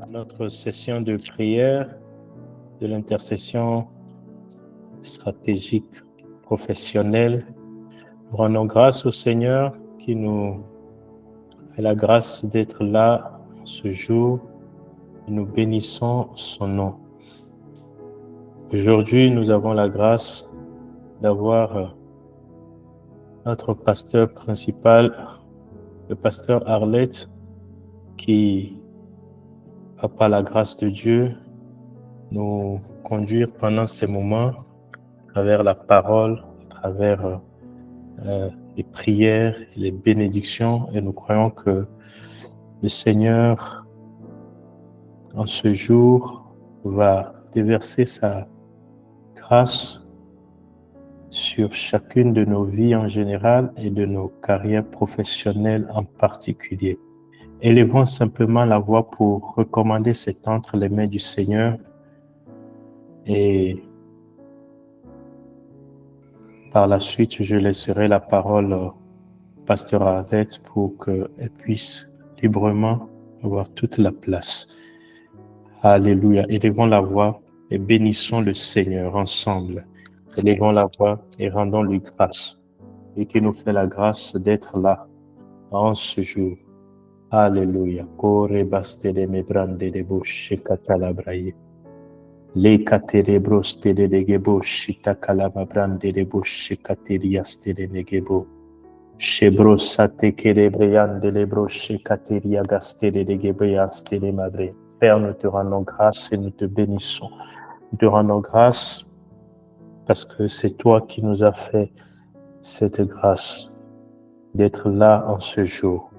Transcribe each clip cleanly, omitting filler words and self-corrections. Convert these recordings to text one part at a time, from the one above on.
notre session de prière de l'intercession stratégique professionnelle. Nous rendons grâce au Seigneur qui nous fait la grâce d'être là ce jour et nous bénissons son nom. Aujourd'hui, nous avons la grâce d'avoir notre pasteur principal, le pasteur Arlette, qui va par la grâce de Dieu nous conduire pendant ces moments à travers la parole, à travers les prières et les bénédictions. Et nous croyons que le Seigneur, en ce jour, va déverser sa grâce sur chacune de nos vies en général et de nos carrières professionnelles en particulier. Élevons simplement la voix pour recommander ces temps entre les mains du Seigneur et par la suite, je laisserai la parole au pasteur Arlette pour qu'elle puisse librement avoir toute la place. Alléluia. Élevons la voix et bénissons le Seigneur ensemble. Élevons la voix et rendons-lui grâce. Et qu'il nous fait la grâce d'être là en ce jour. Alléluia. Kore bastede mebrande de bouche katalabraye. Le katerebros tede de gebo shita kalamabrande de bouche katerias tede negebo. Shebros sate kerebrian de lebros kateria gastede de gebrias tede mabre. Père, nous te rendons grâce et nous te bénissons. Nous te rendons grâce parce que c'est toi qui nous as fait cette grâce d'être là en ce jour.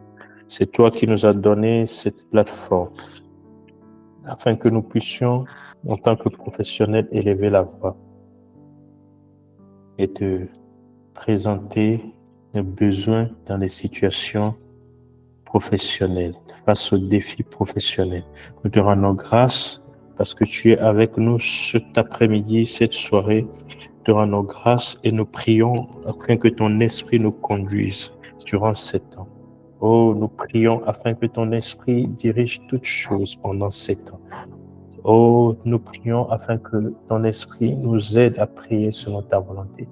C'est toi qui nous as donné cette plateforme afin que nous puissions, en tant que professionnels, élever la voix et te présenter nos besoins dans les situations professionnelles, face aux défis professionnels. Nous te rendons grâce parce que tu es avec nous cet après-midi, cette soirée. Nous te rendons grâce et nous prions afin que ton esprit nous conduise durant ces temps. Oh, nous prions afin que ton esprit dirige toutes choses pendant ces temps. Oh, nous prions afin que ton esprit nous aide à prier selon ta volonté.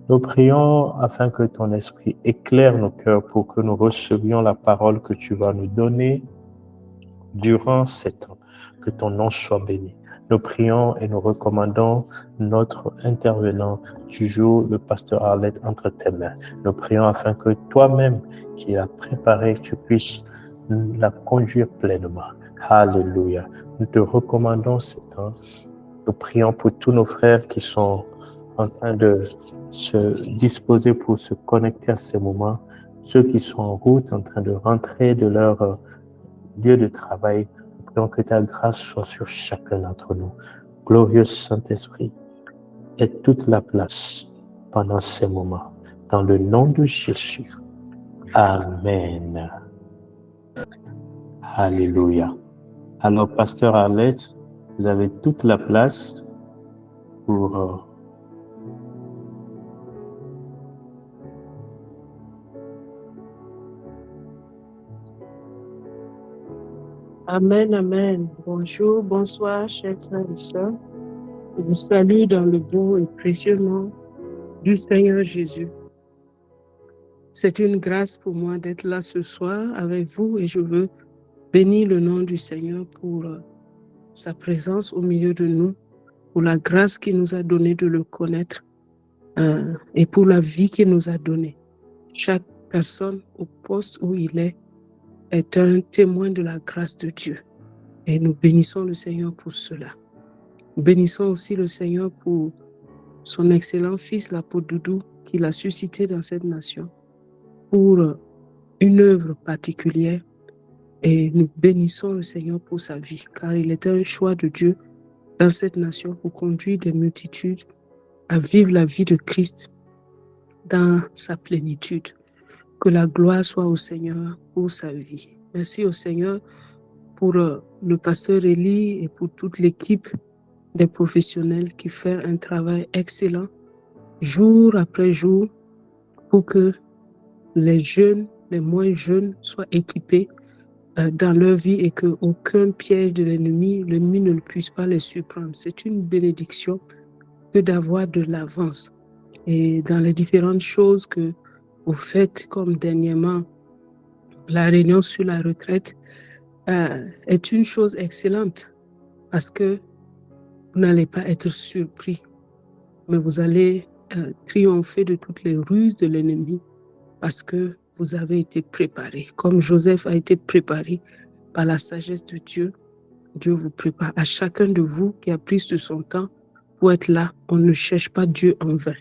Nous prions afin que ton esprit éclaire nos cœurs pour que nous recevions la parole que tu vas nous donner durant ces temps. Que ton nom soit béni. Nous prions et nous recommandons notre intervenant du jour, le pasteur Arlette, entre tes mains. Nous prions afin que toi-même, qui l'as préparé, tu puisses la conduire pleinement. Alléluia. Nous te recommandons ces temps. Nous prions pour tous nos frères qui sont en train de se disposer pour se connecter à ces moments, ceux qui sont en route, en train de rentrer de leur lieu de travail. Nous prions que ta grâce soit sur chacun d'entre nous. Glorieux Saint-Esprit, aie toute la place pendant ces moments. Dans le nom de Jésus. Amen. Alléluia. Alors, pasteur Arlette, vous avez toute la place pour Amen, amen. Bonjour, bonsoir, chers frères et sœurs. Je vous salue dans le beau et précieux nom du Seigneur Jésus. C'est une grâce pour moi d'être là ce soir avec vous et je veux bénir le nom du Seigneur pour sa présence au milieu de nous, pour la grâce qu'il nous a donnée de le connaître et pour la vie qu'il nous a donnée. Chaque personne au poste où il est un témoin de la grâce de Dieu. Et nous bénissons le Seigneur pour cela. Nous bénissons aussi le Seigneur pour son excellent fils, l'apôtre Doudou, qu'il a suscité dans cette nation pour une œuvre particulière. Et nous bénissons le Seigneur pour sa vie, car il était un choix de Dieu dans cette nation pour conduire des multitudes à vivre la vie de Christ dans sa plénitude. Que la gloire soit au Seigneur pour sa vie. Merci au Seigneur pour le pasteur Élie et pour toute l'équipe des professionnels qui fait un travail excellent jour après jour pour que les jeunes, les moins jeunes soient équipés dans leur vie et qu'aucun piège de l'ennemi ne puisse pas les surprendre. C'est une bénédiction que d'avoir de l'avance. Et dans les différentes choses que vous faites, comme dernièrement, la réunion sur la retraite est une chose excellente parce que vous n'allez pas être surpris, mais vous allez triompher de toutes les ruses de l'ennemi parce que vous avez été préparé. Comme Joseph a été préparé par la sagesse de Dieu, Dieu vous prépare. À chacun de vous qui a pris de son temps pour être là, on ne cherche pas Dieu en vain.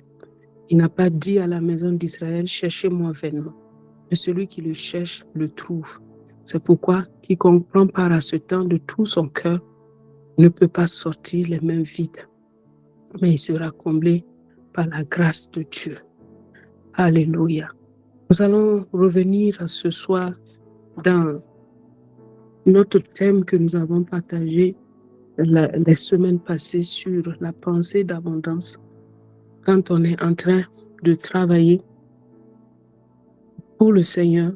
Il n'a pas dit à la maison d'Israël, cherchez-moi vainement. Mais celui qui le cherche, le trouve. C'est pourquoi quiconque prend part à ce temps de tout son cœur ne peut pas sortir les mains vides, mais il sera comblé par la grâce de Dieu. Alléluia. Nous allons revenir à ce soir dans notre thème que nous avons partagé les semaines passées sur la pensée d'abondance. Quand on est en train de travailler pour le Seigneur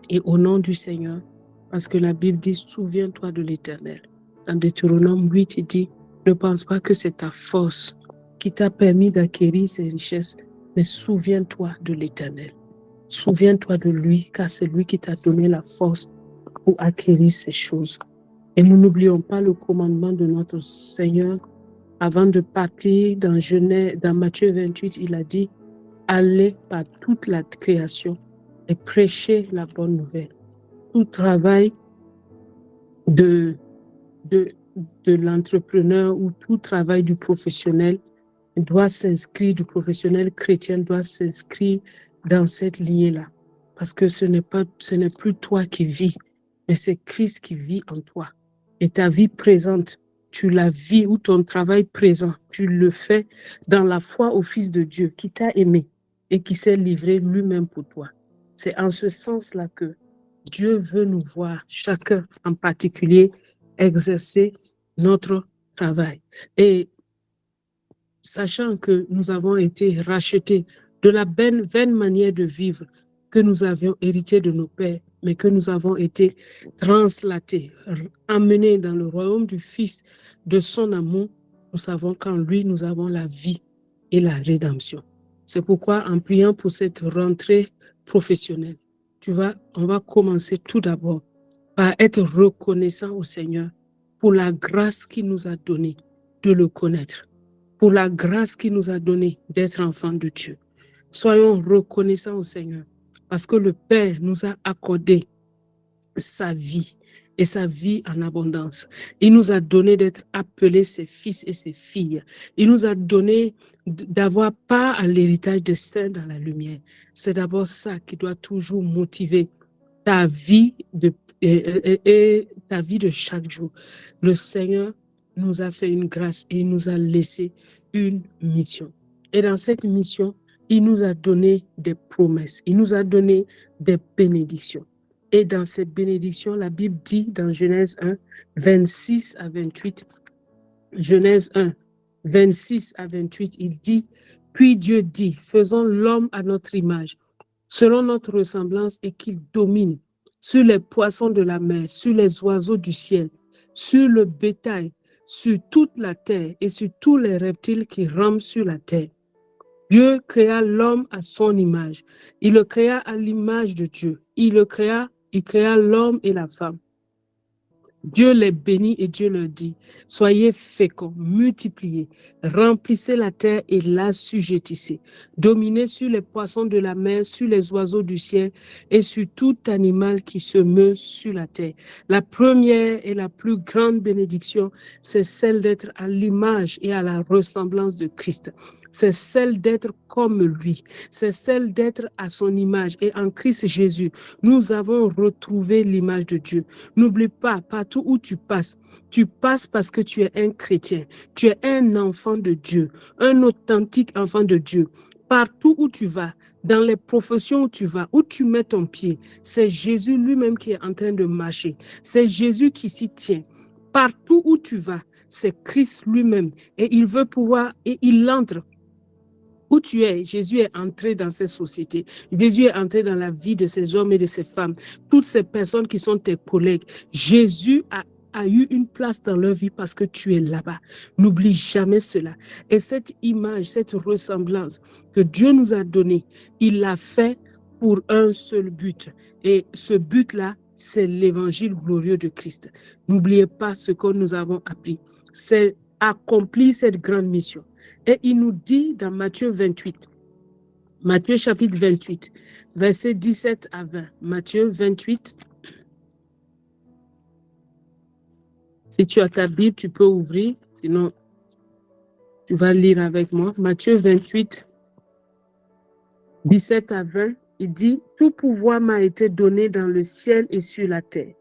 et au nom du Seigneur, parce que la Bible dit « Souviens-toi de l'Éternel ». Dans Deutéronome 8, il dit « Ne pense pas que c'est ta force qui t'a permis d'acquérir ces richesses, mais souviens-toi de l'Éternel. Souviens-toi de lui, car c'est lui qui t'a donné la force pour acquérir ces choses. » Et nous n'oublions pas le commandement de notre Seigneur. Avant de partir dans Matthieu 28, il a dit « Allez par toute la création et prêchez la bonne nouvelle. » Tout travail de l'entrepreneur ou tout travail du professionnel doit s'inscrire, du professionnel chrétien doit s'inscrire dans cette lignée-là. Parce que ce n'est plus toi qui vis, mais c'est Christ qui vit en toi. Et ta vie présente, tu la vis, ou ton travail présent, tu le fais dans la foi au Fils de Dieu qui t'a aimé et qui s'est livré lui-même pour toi. C'est en ce sens-là que Dieu veut nous voir, chacun en particulier, exercer notre travail. Et sachant que nous avons été rachetés de la vaine manière de vivre que nous avions hérité de nos pères, mais que nous avons été translatés, emmenés dans le royaume du Fils de son amour, nous savons qu'en lui, nous avons la vie et la rédemption. C'est pourquoi, en priant pour cette rentrée professionnelle, on va commencer tout d'abord par être reconnaissant au Seigneur pour la grâce qu'il nous a donnée de le connaître, pour la grâce qu'il nous a donnée d'être enfants de Dieu. Soyons reconnaissants au Seigneur parce que le Père nous a accordé sa vie et sa vie en abondance. Il nous a donné d'être appelés ses fils et ses filles. Il nous a donné d'avoir part à l'héritage des saints dans la lumière. C'est d'abord ça qui doit toujours motiver ta vie et ta vie de chaque jour. Le Seigneur nous a fait une grâce et il nous a laissé une mission. Et dans cette mission, il nous a donné des promesses, il nous a donné des bénédictions. Et dans ces bénédictions, la Bible dit dans Genèse 1, 26 à 28, Genèse 1, 26 à 28, il dit, « Puis Dieu dit, faisons l'homme à notre image, selon notre ressemblance et qu'il domine sur les poissons de la mer, sur les oiseaux du ciel, sur le bétail, sur toute la terre et sur tous les reptiles qui rampent sur la terre. » Dieu créa l'homme à son image. Il le créa à l'image de Dieu. Il créa l'homme et la femme. Dieu les bénit et Dieu leur dit, soyez féconds, multipliez, remplissez la terre et l'assujettissez, dominez sur les poissons de la mer, sur les oiseaux du ciel et sur tout animal qui se meut sur la terre. La première et la plus grande bénédiction, c'est celle d'être à l'image et à la ressemblance de Christ. C'est celle d'être comme lui, c'est celle d'être à son image. Et en Christ Jésus, nous avons retrouvé l'image de Dieu. N'oublie pas, partout où tu passes parce que tu es un chrétien, tu es un enfant de Dieu, un authentique enfant de Dieu. Partout où tu vas, dans les professions où tu vas, où tu mets ton pied, c'est Jésus lui-même qui est en train de marcher. C'est Jésus qui s'y tient. Partout où tu vas, c'est Christ lui-même. Et il veut pouvoir, et il entre Où tu es, Jésus est entré dans cette société. Jésus est entré dans la vie de ces hommes et de ces femmes. Toutes ces personnes qui sont tes collègues. Jésus a eu une place dans leur vie parce que tu es là-bas. N'oublie jamais cela. Et cette image, cette ressemblance que Dieu nous a donnée, il l'a fait pour un seul but. Et ce but-là, c'est l'évangile glorieux de Christ. N'oubliez pas ce que nous avons appris. C'est accomplir cette grande mission. Et il nous dit dans Matthieu 28, Matthieu chapitre 28, versets 17 à 20. Matthieu 28. Si tu as ta Bible, tu peux ouvrir. Sinon, tu vas lire avec moi. Matthieu 28, 17 à 20. Il dit, « Tout pouvoir m'a été donné dans le ciel et sur la terre.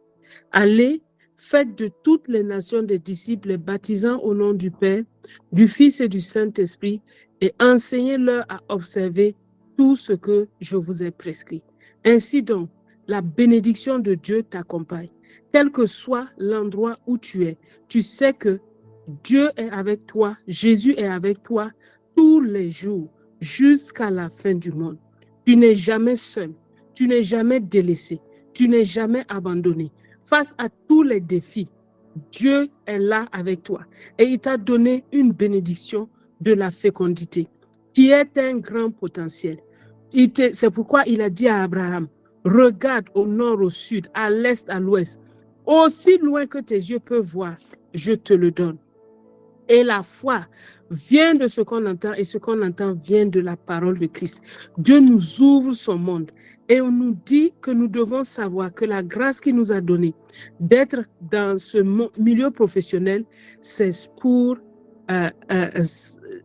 Allez, faites de toutes les nations des disciples, les baptisant au nom du Père, du Fils et du Saint-Esprit, et enseignez-leur à observer tout ce que je vous ai prescrit. Ainsi donc, la bénédiction de Dieu t'accompagne. Quel que soit l'endroit où tu es, tu sais que Dieu est avec toi, Jésus est avec toi tous les jours jusqu'à la fin du monde. Tu n'es jamais seul, tu n'es jamais délaissé, tu n'es jamais abandonné. Face à tous les défis, Dieu est là avec toi et il t'a donné une bénédiction de la fécondité qui est un grand potentiel. C'est pourquoi il a dit à Abraham, regarde au nord, au sud, à l'est, à l'ouest, aussi loin que tes yeux peuvent voir, je te le donne. Et la foi vient de ce qu'on entend et ce qu'on entend vient de la parole de Christ. Dieu nous ouvre son monde et on nous dit que nous devons savoir que la grâce qu'il nous a donnée d'être dans ce milieu professionnel, c'est pour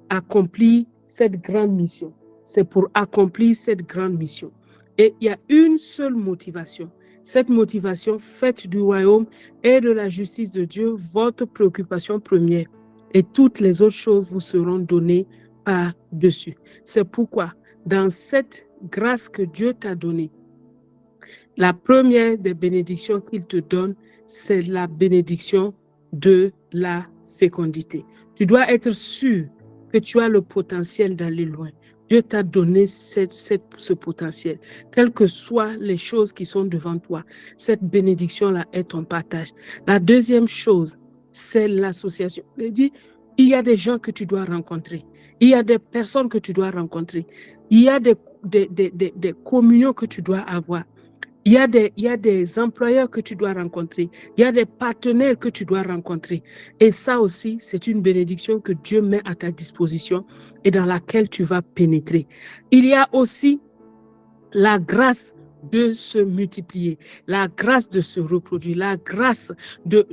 accomplir cette grande mission. C'est pour accomplir cette grande mission. Et il y a une seule motivation. Cette motivation faite du royaume et de la justice de Dieu, votre préoccupation première. Et toutes les autres choses vous seront données par-dessus. C'est pourquoi, dans cette grâce que Dieu t'a donnée, la première des bénédictions qu'il te donne, c'est la bénédiction de la fécondité. Tu dois être sûr que tu as le potentiel d'aller loin. Dieu t'a donné ce potentiel. Quelles que soient les choses qui sont devant toi, cette bénédiction-là est ton partage. La deuxième chose, c'est l'association. Il dit, il y a des gens que tu dois rencontrer. Il y a des personnes que tu dois rencontrer. Il y a des communions que tu dois avoir. Il y a des employeurs que tu dois rencontrer. Il y a des partenaires que tu dois rencontrer. Et ça aussi, c'est une bénédiction que Dieu met à ta disposition et dans laquelle tu vas pénétrer. Il y a aussi la grâce de se multiplier, la grâce de se reproduire, la grâce de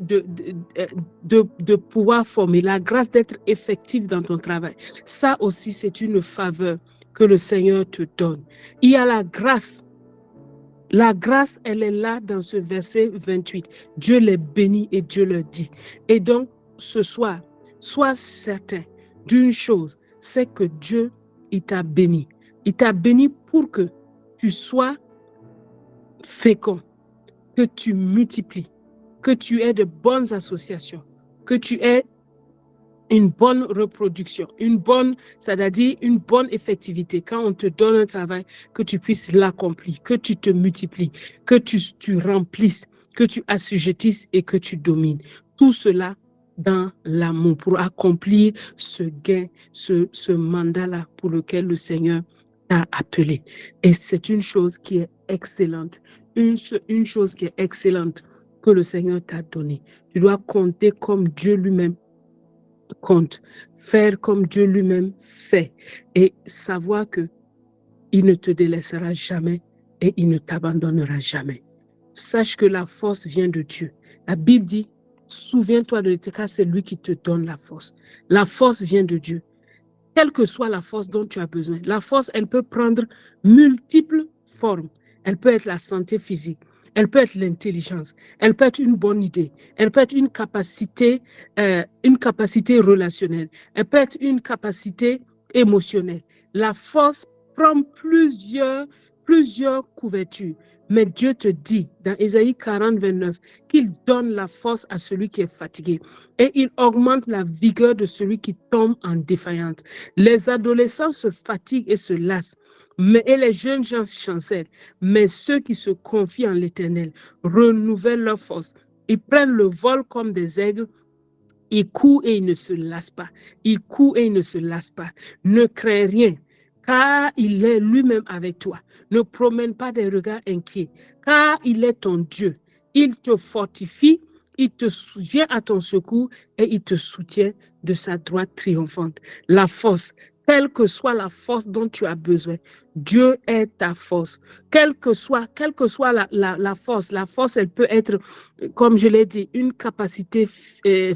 pouvoir former, la grâce d'être effectif dans ton travail. Ça aussi, c'est une faveur que le Seigneur te donne. Il y a la grâce. La grâce, elle est là dans ce verset 28. Dieu les bénit et Dieu leur dit. Et donc, ce soir, sois certain d'une chose, c'est que Dieu, il t'a béni. Il t'a béni pour que tu sois fécond, que tu multiplies, que tu aies de bonnes associations, que tu aies une bonne reproduction, c'est-à-dire une bonne effectivité. Quand on te donne un travail, que tu puisses l'accomplir, que tu te multiplies, que tu remplisses, que tu assujettisses et que tu domines. Tout cela dans l'amour pour accomplir ce gain, ce mandat-là pour lequel le Seigneur t'a appelé. Et c'est une chose qui est excellente, une chose qui est excellente que le Seigneur t'a donnée. Tu dois compter comme Dieu lui-même compte, faire comme Dieu lui-même fait et savoir que il ne te délaissera jamais et il ne t'abandonnera jamais. Sache que la force vient de Dieu. La Bible dit, souviens-toi de l'Éternel, car c'est lui qui te donne la force. La force vient de Dieu. Quelle que soit la force dont tu as besoin, la force, elle peut prendre multiples formes. Elle peut être la santé physique, elle peut être l'intelligence, elle peut être une bonne idée, elle peut être une capacité relationnelle, elle peut être une capacité émotionnelle. La force prend plusieurs couvertures, Mais Dieu te dit, dans Ésaïe 40, 29, qu'il donne la force à celui qui est fatigué et il augmente la vigueur de celui qui tombe en défaillance. Les adolescents se fatiguent et se lassent, et les jeunes gens chancellent. Mais ceux qui se confient en l'Éternel renouvellent leur force. Ils prennent le vol comme des aigles. Ils courent et ils ne se lassent pas. Ils courent et ils ne se lassent pas. Ne crains rien, car il est lui-même avec toi. Ne promène pas des regards inquiets, car il est ton Dieu. Il te fortifie, il te vient à ton secours et il te soutient de sa droite triomphante. La force, quelle que soit la force dont tu as besoin, Dieu est ta force. Quelle que soit la force, elle peut être, comme je l'ai dit, une capacité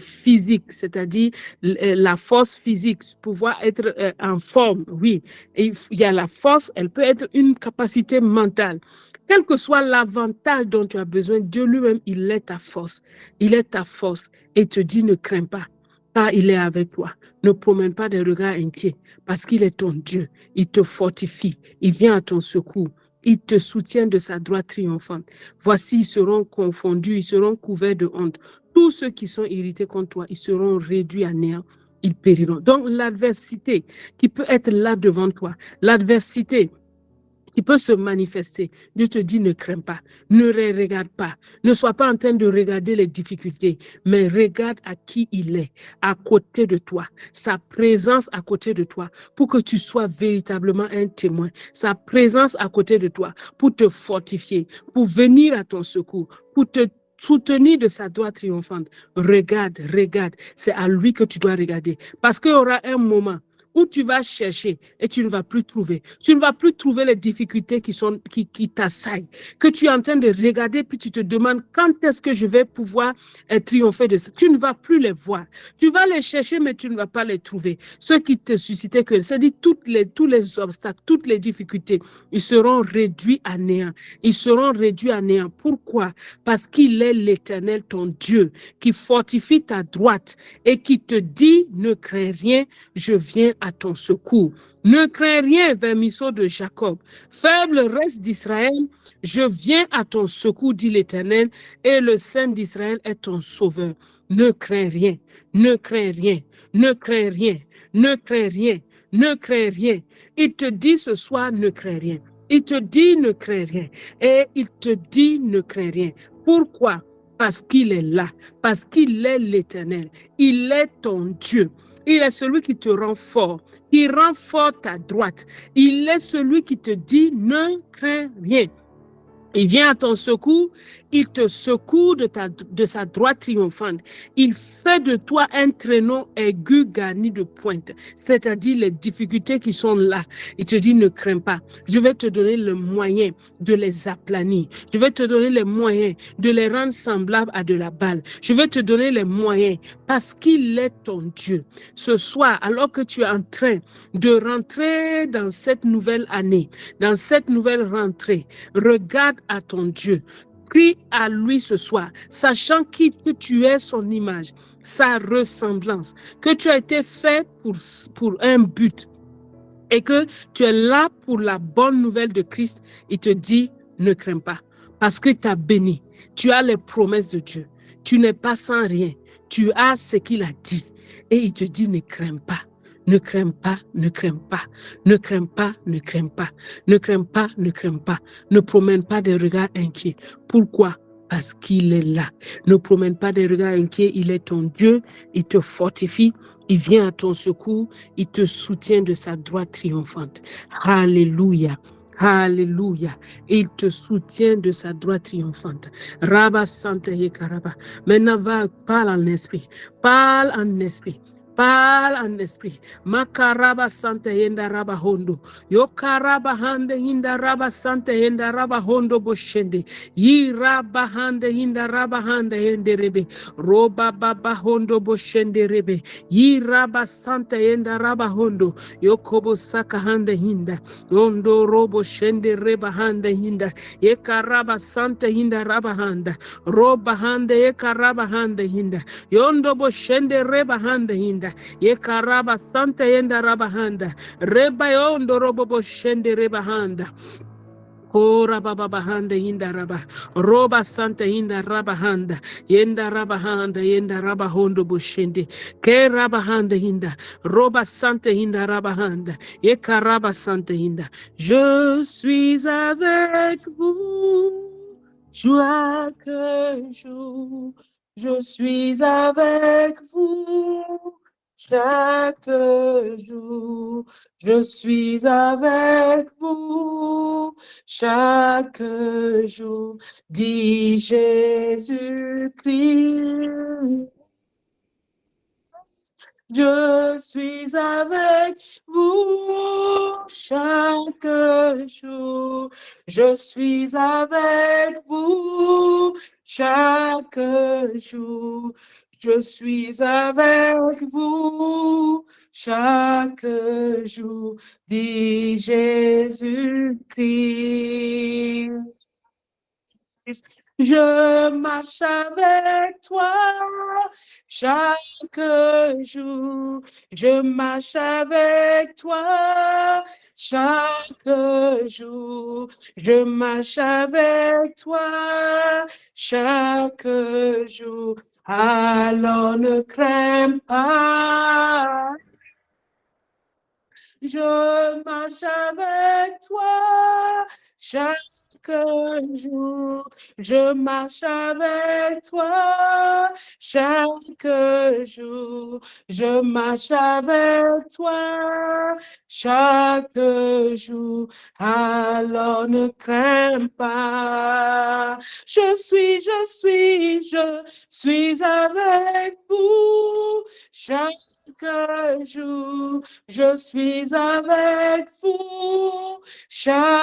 physique, c'est-à-dire la force physique, pouvoir être en forme, oui. Et il y a la force, elle peut être une capacité mentale. Quel que soit l'avantage dont tu as besoin, Dieu lui-même, il est ta force. Il est ta force et te dit ne crains pas, car il est avec toi. Ne promène pas des regards inquiets, parce qu'il est ton Dieu. Il te fortifie, il vient à ton secours. Il te soutient de sa droite triomphante. Voici, ils seront confondus, ils seront couverts de honte. Tous ceux qui sont irrités contre toi, ils seront réduits à néant. Ils périront. Donc, l'adversité qui peut être là devant toi, l'adversité qui peut se manifester, Dieu te dit ne crains pas, ne regarde pas, ne sois pas en train de regarder les difficultés, mais regarde à qui il est, à côté de toi, sa présence à côté de toi, pour que tu sois véritablement un témoin, sa présence à côté de toi, pour te fortifier, pour venir à ton secours, pour te soutenir de sa droite triomphante. Regarde, c'est à lui que tu dois regarder, parce qu'il y aura un moment où tu vas chercher et tu ne vas plus trouver. Tu ne vas plus trouver les difficultés qui t'assaillent, que tu es en train de regarder, puis tu te demandes quand est-ce que je vais pouvoir triompher de ça. Tu ne vas plus les voir. Tu vas les chercher, mais tu ne vas pas les trouver. Ceux qui te suscitaient, c'est-à-dire tous les obstacles, toutes les difficultés, ils seront réduits à néant. Ils seront réduits à néant. Pourquoi? Parce qu'il est l'Éternel, ton Dieu, qui fortifie ta droite et qui te dit, ne crains rien, je viens à ton secours. Ne crains rien, vermisseau de Jacob. Faible reste d'Israël, je viens à ton secours, dit l'Éternel, et le Saint d'Israël est ton sauveur. Ne crains rien, ne crains rien, ne crains rien, ne crains rien, ne crains rien. Il te dit ce soir, ne crains rien. Il te dit, ne crains rien. Et il te dit, ne crains rien. Pourquoi? Parce qu'il est là, parce qu'il est l'Éternel. Il est ton Dieu. Il est celui qui te rend fort, qui rend fort ta droite. Il est celui qui te dit, ne crains rien. Il vient à ton secours, il te secourt de sa droite triomphante. Il fait de toi un traîneau aigu garni de pointe, c'est-à-dire les difficultés qui sont là. Il te dit, ne crains pas. Je vais te donner le moyen de les aplanir. Je vais te donner les moyens de les rendre semblables à de la balle. Je vais te donner les moyens parce qu'il est ton Dieu. Ce soir, alors que tu es en train de rentrer dans cette nouvelle année, dans cette nouvelle rentrée, regarde à ton Dieu. Prie à lui ce soir, sachant que tu es son image, sa ressemblance, que tu as été fait pour un but et que tu es là pour la bonne nouvelle de Christ. Il te dit, ne crains pas, parce que tu as béni, tu as les promesses de Dieu, tu n'es pas sans rien, tu as ce qu'il a dit et il te dit, ne crains pas. Ne crains pas, ne crains pas, ne crains pas, ne crains pas, ne crains pas, ne crains pas, ne promène pas des regards inquiets. Pourquoi? Parce qu'il est là. Ne promène pas des regards inquiets, il est ton Dieu, il te fortifie, il vient à ton secours, il te soutient de sa droite triomphante. Alléluia. Alléluia. Il te soutient de sa droite triomphante. Rabba Santa Yekaraba. Maintenant, va, parle en esprit. Parle en esprit. Parle en esprit. Makaraba Santa Yenda Raba Hondo. Yokaraba Hande Hinda Raba Santa Yenda Raba Hondo Boshende. Yiraba Hande Hinda Raba Hande Yende Rebe. Roba Baba Hondo Boshende Rebe. Yiraba Santa Yenda Raba Hondo. Yokobo Saka Hande Hinda. Yondo Robo Shende Reba Hande Hinda. Yekaraba Santa Hinda Raba Handa. Roba Hande Yekaraba Hande Hinda. Yondo Boshende Reba Hande Hinda. Yekaraba Santa Yenda Rabahanda. Reba Yondo Robo Boshende Rebahanda. Ora baba bahanda hinda raba roba santa hinda raba handa yenda raba handa yenda raba hondo bushende ke raba handa hinda roba santa hinda raba handa yeka raba santa hinda. Je suis avec vous chaque jour, je suis avec vous chaque jour, je suis avec vous chaque jour, dit Jésus-Christ. Je suis avec vous chaque jour. Je suis avec vous chaque jour. Je suis avec vous chaque jour, dit Jésus-Christ. Je marche avec toi chaque jour. Je marche avec toi chaque jour. Je marche avec toi chaque jour. Alors ne crains pas. Je marche avec toi chaque jour. Je marche avec toi chaque jour. Je marche avec toi chaque jour. Alors ne crains pas. Je suis avec vous chaque jour. Je suis avec vous chaque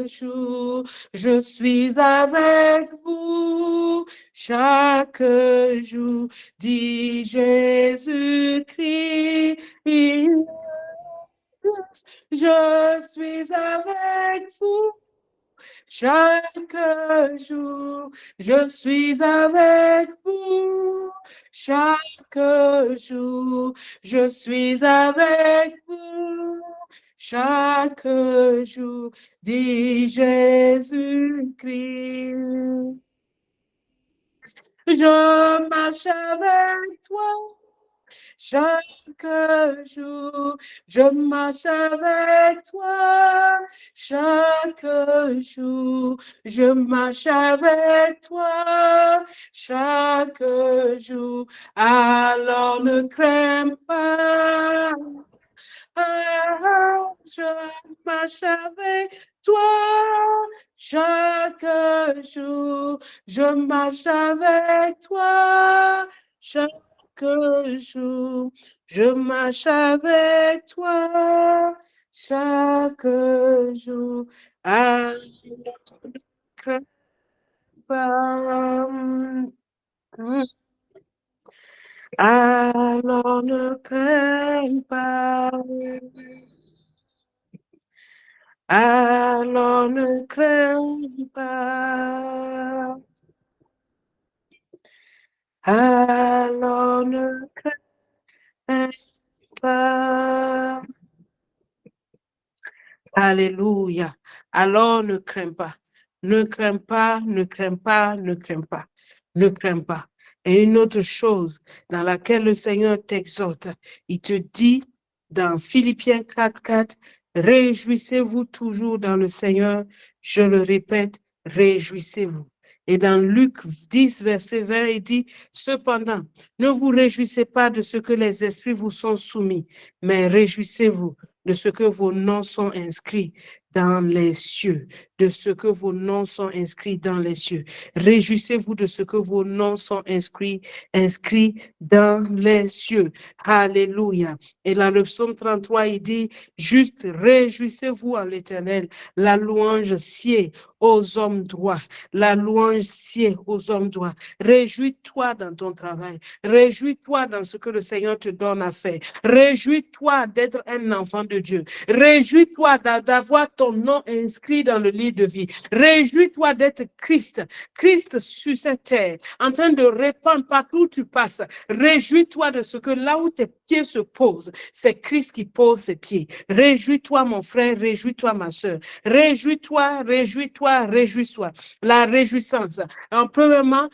jour. Je suis avec vous chaque jour, dit Jésus-Christ. Je suis avec vous chaque jour. Je suis avec vous chaque jour. Je suis avec vous chaque jour, dit Jésus-Christ. Je marche avec toi chaque jour. Je marche avec toi chaque jour. Je marche avec toi chaque jour. Alors ne crains pas. Je marche avec toi chaque jour. Je marche avec toi chaque jour. Je marche avec toi chaque jour. Alors ne crains pas. Alors ne crains pas. Alors ne crains pas. Alléluia. Alors ne crains pas. Ne crains pas, ne crains pas, ne crains pas. Ne crains pas. Et une autre chose dans laquelle le Seigneur t'exhorte, il te dit dans Philippiens 4:4, réjouissez-vous toujours dans le Seigneur. Je le répète, réjouissez-vous. Et dans Luc 10, verset 20, il dit, cependant, ne vous réjouissez pas de ce que les esprits vous sont soumis, mais réjouissez-vous de ce que vos noms sont inscrits dans les cieux, de ce que vos noms sont inscrits dans les cieux. Réjouissez-vous de ce que vos noms sont inscrits dans les cieux. Alléluia. Et dans le psaume 33, il dit, juste réjouissez-vous en l'Éternel. La louange sied aux hommes droits. La louange sied aux hommes droits. Réjouis-toi dans ton travail. Réjouis-toi dans ce que le Seigneur te donne à faire. Réjouis-toi d'être un enfant de Dieu. Réjouis-toi d'avoir ton nom inscrit dans le livre de vie. Réjouis-toi d'être Christ, Christ sur cette terre, en train de répandre partout où tu passes. Réjouis-toi de ce que là où tes pieds se posent, c'est Christ qui pose ses pieds. Réjouis-toi, mon frère, réjouis-toi, ma soeur. Réjouis-toi, réjouis-toi, réjouis-toi. La réjouissance. En premièrement,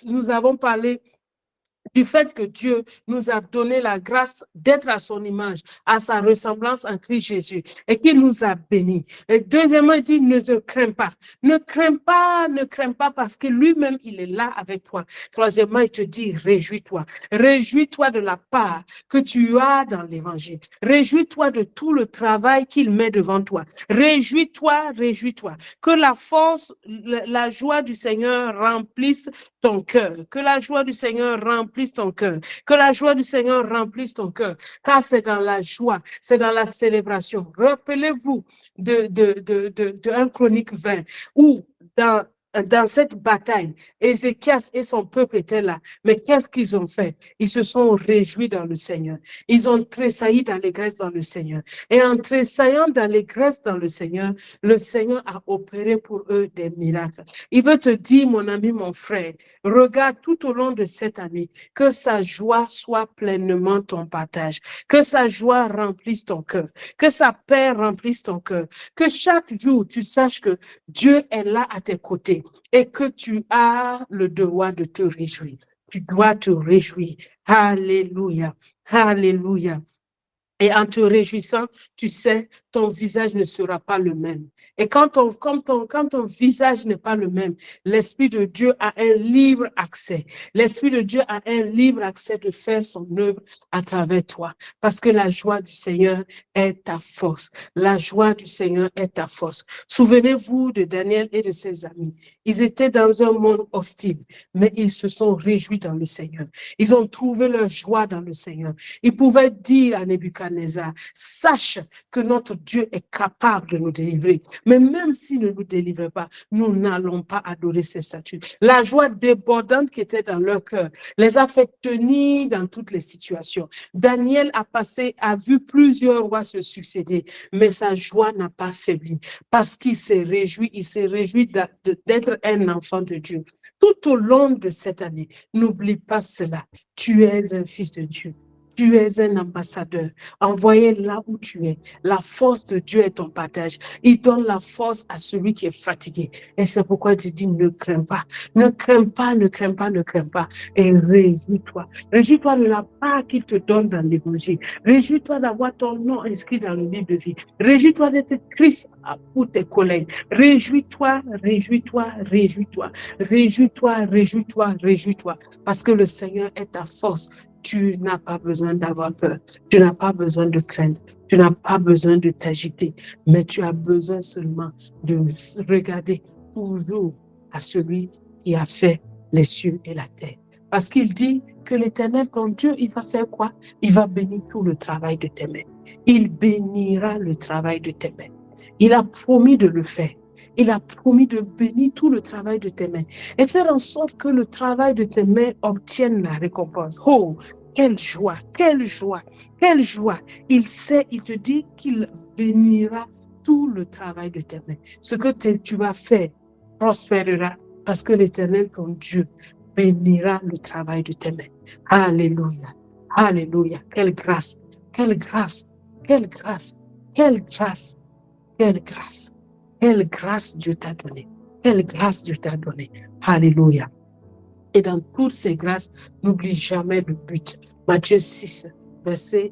nous avons parlé du fait que Dieu nous a donné la grâce d'être à son image, à sa ressemblance en Christ Jésus, et qu'il nous a bénis. Et deuxièmement, il dit, ne te crains pas. Ne crains pas parce que lui-même, il est là avec toi. Troisièmement, il te dit, réjouis-toi. Réjouis-toi de la part que tu as dans l'évangile. Réjouis-toi de tout le travail qu'il met devant toi. Réjouis-toi, réjouis-toi. Que la force, la joie du Seigneur remplisse ton cœur. Que la joie du Seigneur remplisse ton cœur. Que la joie du Seigneur remplisse ton cœur. Car c'est dans la joie, c'est dans la célébration. Rappelez-vous de 1 Chronique 20, où dans cette bataille, Ézéchias et son peuple étaient là. Mais qu'est-ce qu'ils ont fait? Ils se sont réjouis dans le Seigneur. Ils ont tressailli d'allégresse dans le Seigneur. Et en tressaillant d'allégresse dans le Seigneur a opéré pour eux des miracles. Il veut te dire, mon ami, mon frère, regarde tout au long de cette année, que sa joie soit pleinement ton partage, que sa joie remplisse ton cœur, que sa paix remplisse ton cœur, que chaque jour tu saches que Dieu est là à tes côtés et que tu as le devoir de te réjouir. Tu dois te réjouir. Alléluia. Alléluia. Et en te réjouissant, tu sais, ton visage ne sera pas le même. Et quand ton visage n'est pas le même, l'Esprit de Dieu a un libre accès. L'Esprit de Dieu a un libre accès de faire son œuvre à travers toi. Parce que la joie du Seigneur est ta force. La joie du Seigneur est ta force. Souvenez-vous de Daniel et de ses amis. Ils étaient dans un monde hostile, mais ils se sont réjouis dans le Seigneur. Ils ont trouvé leur joie dans le Seigneur. Ils pouvaient dire à Nebuchadnezzar, sache que notre Dieu est capable de nous délivrer. Mais même s'il ne nous délivre pas, nous n'allons pas adorer ses statuts. La joie débordante qui était dans leur cœur les a fait tenir dans toutes les situations. Daniel a vu plusieurs rois se succéder, mais sa joie n'a pas faibli parce qu'il s'est réjoui, d'être un enfant de Dieu. Tout au long de cette année, n'oublie pas cela. Tu es un fils de Dieu. Tu es un ambassadeur, envoyé là où tu es. La force de Dieu est ton partage. Il donne la force à celui qui est fatigué. Et c'est pourquoi il dit, ne crains pas. Ne crains pas, ne crains pas, ne crains pas. Et réjouis-toi. Réjouis-toi de la part qu'il te donne dans l'évangile. Réjouis-toi d'avoir ton nom inscrit dans le livre de vie. Réjouis-toi d'être Christ pour tes collègues. Réjouis-toi, réjouis-toi, réjouis-toi. Réjouis-toi, réjouis-toi, réjouis-toi. Parce que le Seigneur est ta force. Tu n'as pas besoin d'avoir peur, tu n'as pas besoin de craindre, tu n'as pas besoin de t'agiter, mais tu as besoin seulement de regarder toujours à celui qui a fait les cieux et la terre. Parce qu'il dit que l'Éternel, ton Dieu, il va faire quoi? Il va bénir tout le travail de tes mains. Il bénira le travail de tes mains. Il a promis de le faire. Il a promis de bénir tout le travail de tes mains et faire en sorte que le travail de tes mains obtienne la récompense. Oh, quelle joie, quelle joie, quelle joie. Il te dit qu'il bénira tout le travail de tes mains. Ce que tu vas faire prospérera parce que l'Éternel, ton Dieu, bénira le travail de tes mains. Alléluia, alléluia. Quelle grâce, quelle grâce, quelle grâce, quelle grâce, quelle grâce. Quelle grâce Dieu t'a donnée. Quelle grâce Dieu t'a donnée. Alléluia. Et dans toutes ces grâces, n'oublie jamais le but. Matthieu 6, verset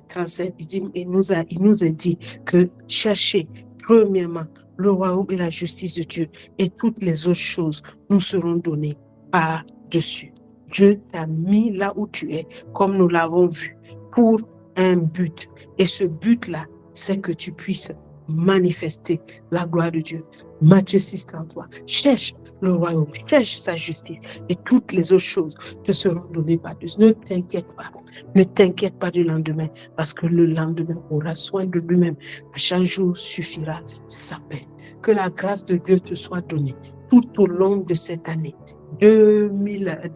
37, il nous a dit que cherchez premièrement le royaume et la justice de Dieu et toutes les autres choses nous seront données par-dessus. Dieu t'a mis là où tu es, comme nous l'avons vu, pour un but. Et ce but-là, c'est que tu puisses manifester la gloire de Dieu. Matthieu 6, 33. Cherche le royaume, cherche sa justice et toutes les autres choses te seront données par-dessus. Ne t'inquiète pas. Ne t'inquiète pas du lendemain parce que le lendemain aura soin de lui-même. À chaque jour suffira sa paix. Que la grâce de Dieu te soit donnée tout au long de cette année, de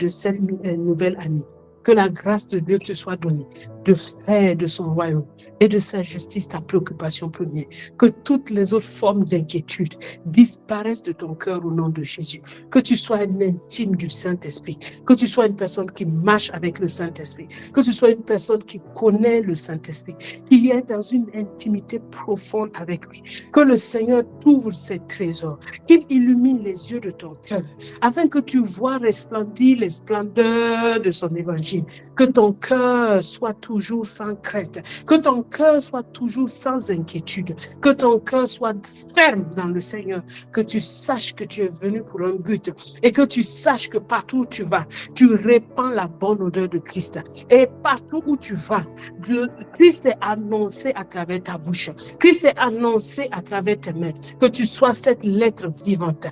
cette nouvelle année. Que la grâce de Dieu te soit donnée de faire de son royaume et de sa justice ta préoccupation première. Que toutes les autres formes d'inquiétude disparaissent de ton cœur au nom de Jésus. Que tu sois un intime du Saint-Esprit. Que tu sois une personne qui marche avec le Saint-Esprit. Que tu sois une personne qui connaît le Saint-Esprit, qui est dans une intimité profonde avec lui. Que le Seigneur t'ouvre ses trésors, qu'il illumine les yeux de ton cœur, afin que tu vois resplendir les splendeurs de son évangile. Que ton cœur soit toujours sans crainte, que ton cœur soit toujours sans inquiétude, que ton cœur soit ferme dans le Seigneur, que tu saches que tu es venu pour un but et que tu saches que partout où tu vas, tu répands la bonne odeur de Christ. Et partout où tu vas, Christ est annoncé à travers ta bouche, Christ est annoncé à travers tes mains, que tu sois cette lettre vivante,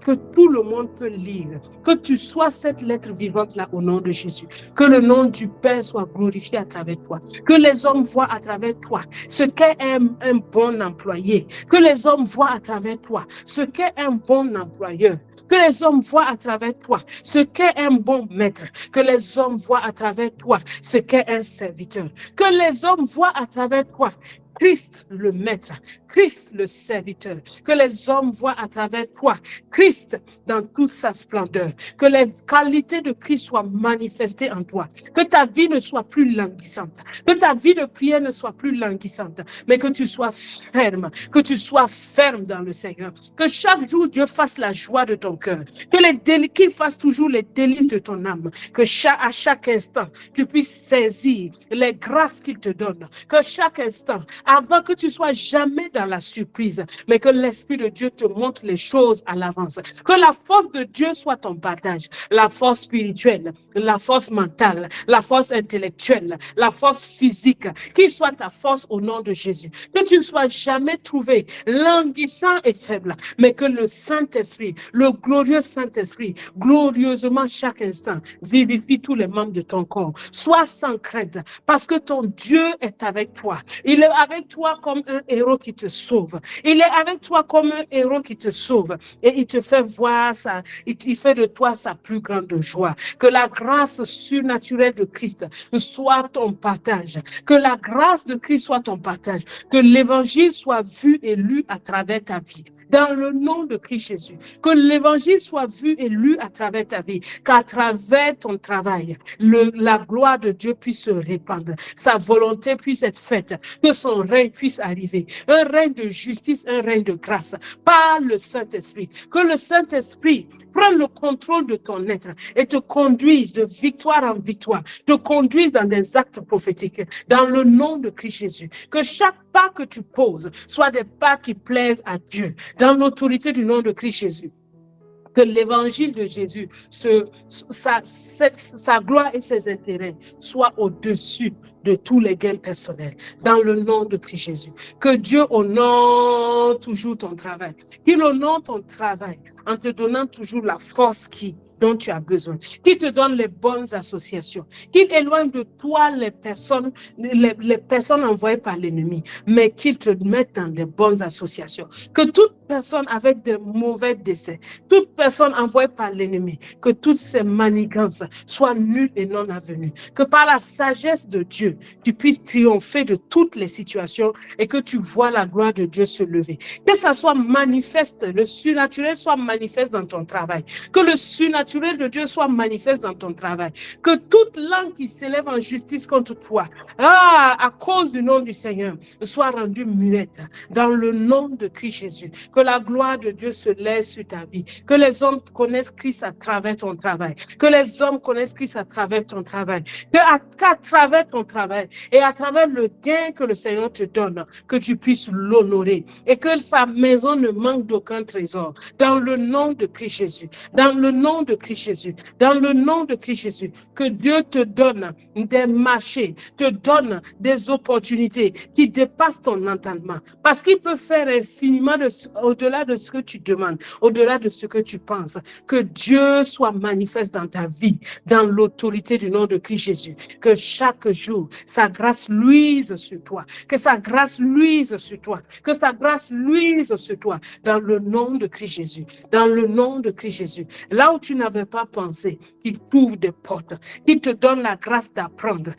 que tout le monde peut lire, que tu sois cette lettre vivante là au nom de Jésus, que le nom du Père soit glorifié à travers toi, que les hommes voient à travers toi ce qu'est un bon employé, que les hommes voient à travers toi ce qu'est un bon employeur, que les hommes voient à travers toi ce qu'est un bon maître, que les hommes voient à travers toi ce qu'est un serviteur, que les hommes voient à travers toi Christ le maître, Christ le serviteur, que les hommes voient à travers toi Christ dans toute sa splendeur, que les qualités de Christ soient manifestées en toi, que ta vie ne soit plus languissante, que ta vie de prière ne soit plus languissante, mais que tu sois ferme dans le Seigneur, que chaque jour Dieu fasse la joie de ton cœur, qu'il fasse toujours les délices de ton âme, que à chaque instant tu puisses saisir les grâces qu'il te donne, que chaque instant, avant que tu sois jamais dans la surprise, mais que l'Esprit de Dieu te montre les choses à l'avance. Que la force de Dieu soit ton partage, la force spirituelle, la force mentale, la force intellectuelle, la force physique, qu'il soit ta force au nom de Jésus. Que tu ne sois jamais trouvé languissant et faible, mais que le Saint-Esprit, le glorieux Saint-Esprit, glorieusement chaque instant, vivifie tous les membres de ton corps. Sois sans crainte, parce que ton Dieu est avec toi. Il est avec toi comme un héros qui te sauve. Il est avec toi comme un héros qui te sauve. Et il te fait voir ça. Il fait de toi sa plus grande joie. Que la grâce surnaturelle de Christ soit ton partage. Que la grâce de Christ soit ton partage. Que l'évangile soit vu et lu à travers ta vie. Dans le nom de Christ Jésus, que l'évangile soit vu et lu à travers ta vie, qu'à travers ton travail, la gloire de Dieu puisse se répandre, sa volonté puisse être faite, que son règne puisse arriver, un règne de justice, un règne de grâce, par le Saint-Esprit, que le Saint-Esprit prenne le contrôle de ton être et te conduise de victoire en victoire, te conduise dans des actes prophétiques, dans le nom de Christ Jésus, que chaque pas que tu poses soit des pas qui plaisent à Dieu, dans l'autorité du nom de Christ Jésus. Que l'évangile de Jésus, sa gloire et ses intérêts soient au-dessus de tous les gains personnels, dans le nom de Christ Jésus. Que Dieu honore toujours ton travail, qu'il honore ton travail en te donnant toujours la force dont tu as besoin, qu'il te donne les bonnes associations, qu'il éloigne de toi les personnes envoyées par l'ennemi, mais qu'il te mette dans les bonnes associations. Que toute personne avec de mauvais desseins, toute personne envoyée par l'ennemi, que toutes ces manigances soient nulles et non avenues. Que par la sagesse de Dieu, tu puisses triompher de toutes les situations et que tu vois la gloire de Dieu se lever. Que ça soit manifeste, le surnaturel soit manifeste dans ton travail. Que le surnaturel de Dieu soit manifeste dans ton travail. Que toute langue qui s'élève en justice contre toi, à cause du nom du Seigneur, soit rendue muette dans le nom de Christ Jésus. Que la gloire de Dieu se lève sur ta vie. Que les hommes connaissent Christ à travers ton travail. Que les hommes connaissent Christ à travers ton travail. Qu'à travers ton travail et à travers le gain que le Seigneur te donne, que tu puisses l'honorer et que sa maison ne manque d'aucun trésor. Dans le nom de Christ Jésus. Dans le nom de Christ Jésus. Dans le nom de Christ Jésus. Que Dieu te donne des marchés, te donne des opportunités qui dépassent ton entendement. Parce qu'il peut faire infiniment au-delà de ce que tu demandes, au-delà de ce que tu penses. Que Dieu soit manifeste dans ta vie, dans l'autorité du nom de Christ Jésus. Que chaque jour, sa grâce luise sur toi. Que sa grâce luise sur toi. Que sa grâce luise sur toi. Dans le nom de Christ Jésus. Dans le nom de Christ Jésus. Là où tu n'avais pas pensé qui t'ouvre des portes, qui te donne la grâce d'apprendre,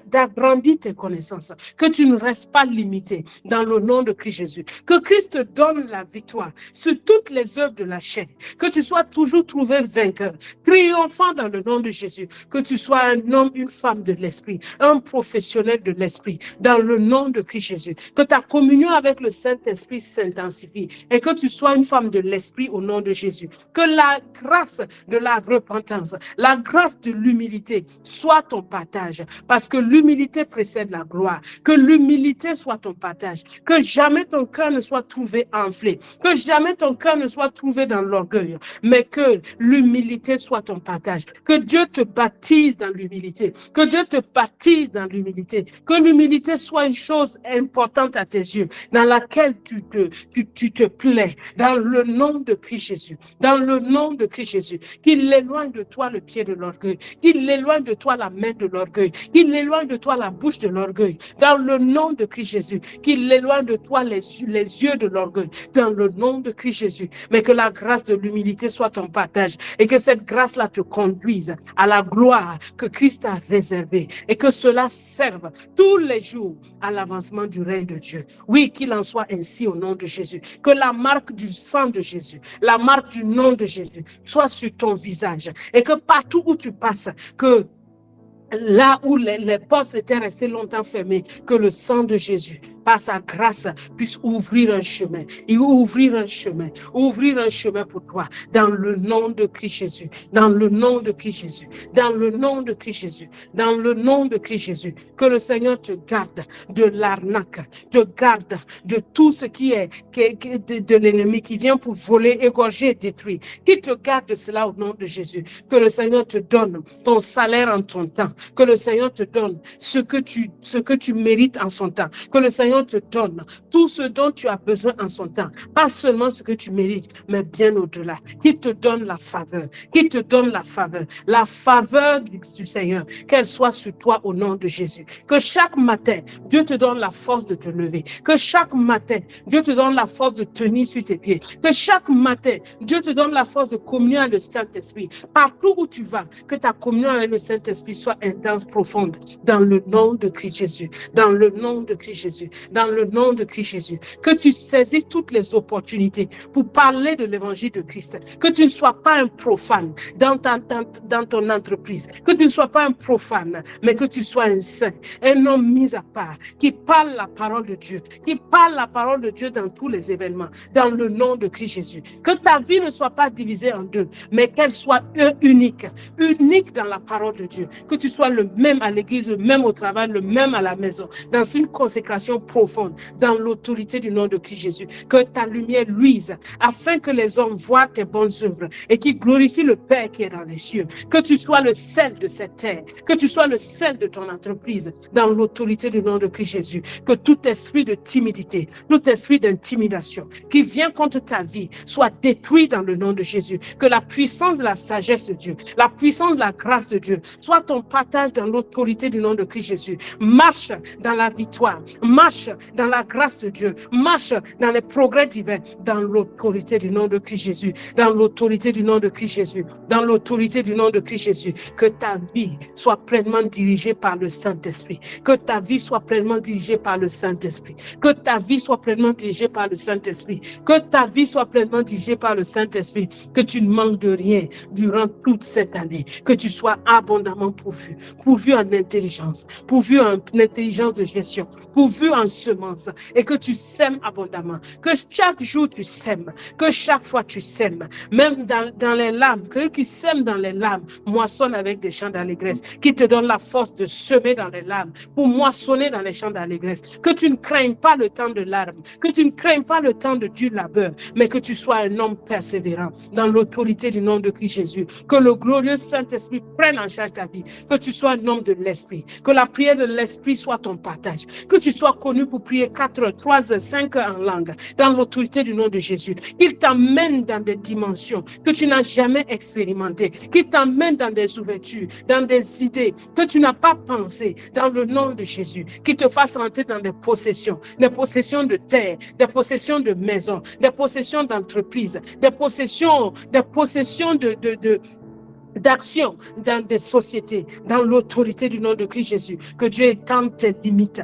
d'agrandir tes connaissances, que tu ne restes pas limité dans le nom de Christ Jésus. Que Christ te donne la victoire sur toutes les œuvres de la chair, que tu sois toujours trouvé vainqueur, triomphant dans le nom de Jésus, que tu sois un homme, une femme de l'esprit, un professionnel de l'esprit, dans le nom de Christ Jésus, que ta communion avec le Saint-Esprit s'intensifie et que tu sois une femme de l'esprit au nom de Jésus. Que la grâce de la repentance, la grâce de l'humilité soit ton partage, parce que l'humilité précède la gloire. Que l'humilité soit ton partage, que jamais ton cœur ne soit trouvé enflé, que jamais ton cœur ne soit trouvé dans l'orgueil, mais que l'humilité soit ton partage. Que Dieu te baptise dans l'humilité, que Dieu te baptise dans l'humilité, que l'humilité soit une chose importante à tes yeux, dans laquelle tu te plais, dans le nom de Christ Jésus, dans le nom de Christ Jésus, qu'il éloigne de toi le pied de l'orgueil, qu'il éloigne de toi la main de l'orgueil, qu'il éloigne de toi la bouche de l'orgueil, dans le nom de Christ Jésus, qu'il éloigne de toi les yeux de l'orgueil, dans le nom de Christ Jésus, mais que la grâce de l'humilité soit ton partage et que cette grâce-là te conduise à la gloire que Christ a réservée et que cela serve tous les jours à l'avancement du règne de Dieu. Oui, qu'il en soit ainsi au nom de Jésus. Que la marque du sang de Jésus, la marque du nom de Jésus soit sur ton visage et que partout où tu passes, que là où les portes étaient restées longtemps fermées, que le sang de Jésus, par sa grâce, puisse ouvrir un chemin. Et ouvrir un chemin pour toi, dans le nom de Christ Jésus, dans le nom de Christ Jésus, dans le nom de Christ Jésus, dans le nom de Christ Jésus. Que le Seigneur te garde de l'arnaque, te garde de tout ce qui est de l'ennemi qui vient pour voler, égorger et détruire. Qu'il te garde de cela au nom de Jésus. Que le Seigneur te donne ton salaire en ton temps. Que le Seigneur te donne ce que tu mérites en son temps. Que le Seigneur te donne tout ce dont tu as besoin en son temps. Pas seulement ce que tu mérites, mais bien au-delà. Qu'il te donne la faveur. Qu'il te donne la faveur. La faveur du Seigneur. Qu'elle soit sur toi au nom de Jésus. Que chaque matin, Dieu te donne la force de te lever. Que chaque matin, Dieu te donne la force de tenir sur tes pieds. Que chaque matin, Dieu te donne la force de communier avec le Saint-Esprit. Partout où tu vas, que ta communion avec le Saint-Esprit soit intense, profonde, dans le nom de Christ Jésus, dans le nom de Christ Jésus, dans le nom de Christ Jésus. Que tu saisis toutes les opportunités pour parler de l'évangile de Christ. Que tu ne sois pas un profane dans ton entreprise. Que tu ne sois pas un profane, mais que tu sois un saint, un homme mis à part, qui parle la parole de Dieu, qui parle la parole de Dieu dans tous les événements, dans le nom de Christ Jésus. Que ta vie ne soit pas divisée en deux, mais qu'elle soit unique dans la parole de Dieu. Que tu sois le même à l'église, le même au travail, le même à la maison, dans une consécration profonde, dans l'autorité du nom de Christ Jésus. Que ta lumière luise, afin que les hommes voient tes bonnes œuvres et qu'ils glorifient le Père qui est dans les cieux. Que tu sois le sel de cette terre, que tu sois le sel de ton entreprise, dans l'autorité du nom de Christ Jésus. Que tout esprit de timidité, tout esprit d'intimidation qui vient contre ta vie soit détruit dans le nom de Jésus. Que la puissance de la sagesse de Dieu, la puissance de la grâce de Dieu soit ton partage dans l'autorité du nom de Christ Jésus. Marche dans la victoire, marche dans la grâce de Dieu, marche dans les progrès divins, dans l'autorité du nom de Christ Jésus, dans l'autorité du nom de Christ Jésus, dans l'autorité du nom de Christ Jésus. Que ta vie soit pleinement dirigée par le Saint-Esprit, que ta vie soit pleinement dirigée par le Saint-Esprit, que ta vie soit pleinement dirigée par le Saint-Esprit, que ta vie soit pleinement dirigée par le Saint-Esprit, que tu ne manques de rien durant toute cette année, que tu sois abondamment pourvu en intelligence, pourvu en intelligence de gestion, pourvu en semences, et que tu sèmes abondamment, que chaque jour tu sèmes, que chaque fois tu sèmes, même dans les larmes, que qui sèment dans les larmes moissonnent avec des chants d'allégresse, qui te donne la force de semer dans les larmes pour moissonner dans les champs d'allégresse. Que tu ne craignes pas le temps de larmes, que tu ne craignes pas le temps de dur labeur, mais que tu sois un homme persévérant dans l'autorité du nom de Christ Jésus. Que le glorieux Saint-Esprit prenne en charge ta vie, que tu sois un homme de l'Esprit, que la prière de l'Esprit soit ton partage, que tu sois connu pour prier 4 heures, 3 heures, 5 heures en langue, dans l'autorité du nom de Jésus. Qu'il t'amène dans des dimensions que tu n'as jamais expérimentées, qu'il t'amène dans des ouvertures, dans des idées que tu n'as pas pensées, dans le nom de Jésus. Qu'il te fasse entrer dans des possessions de terre, des possessions de maisons, des possessions d'entreprises, des possessions d'action dans des sociétés, dans l'autorité du nom de Christ Jésus. Que Dieu étende tes limites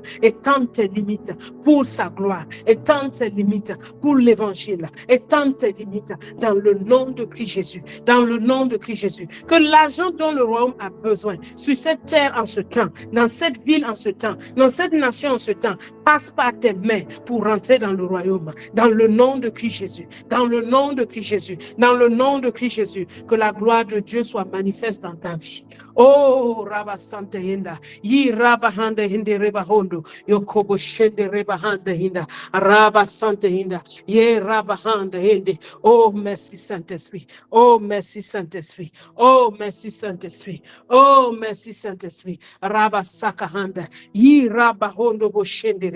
pour sa gloire, étende tes limites pour l'évangile, étende tes limites dans le nom de Christ Jésus, dans le nom de Christ Jésus. Que l'argent dont le royaume a besoin sur cette terre en ce temps, dans cette ville en ce temps, dans cette nation en ce temps, passe par tes mains pour rentrer dans le royaume, dans le nom de Christ Jésus, dans le nom de Christ Jésus, dans le nom de Christ Jésus. Que la gloire de Dieu soit manifeste dans ta vie. Oh, Rabba Santa Hinda, Yi Rabba Handa Hinde Reba Hondo, Yokobo Shende Reba Handa Hinda, Rabba Santa Hinda, Ye Rabba Handa Hinde. Oh, merci Saint-Esprit. Oh, merci Saint-Esprit. Oh, merci Saint-Esprit. Oh, merci Saint-Esprit. Rabba Saka Handa, Yi Rabba Hondo Bo Shende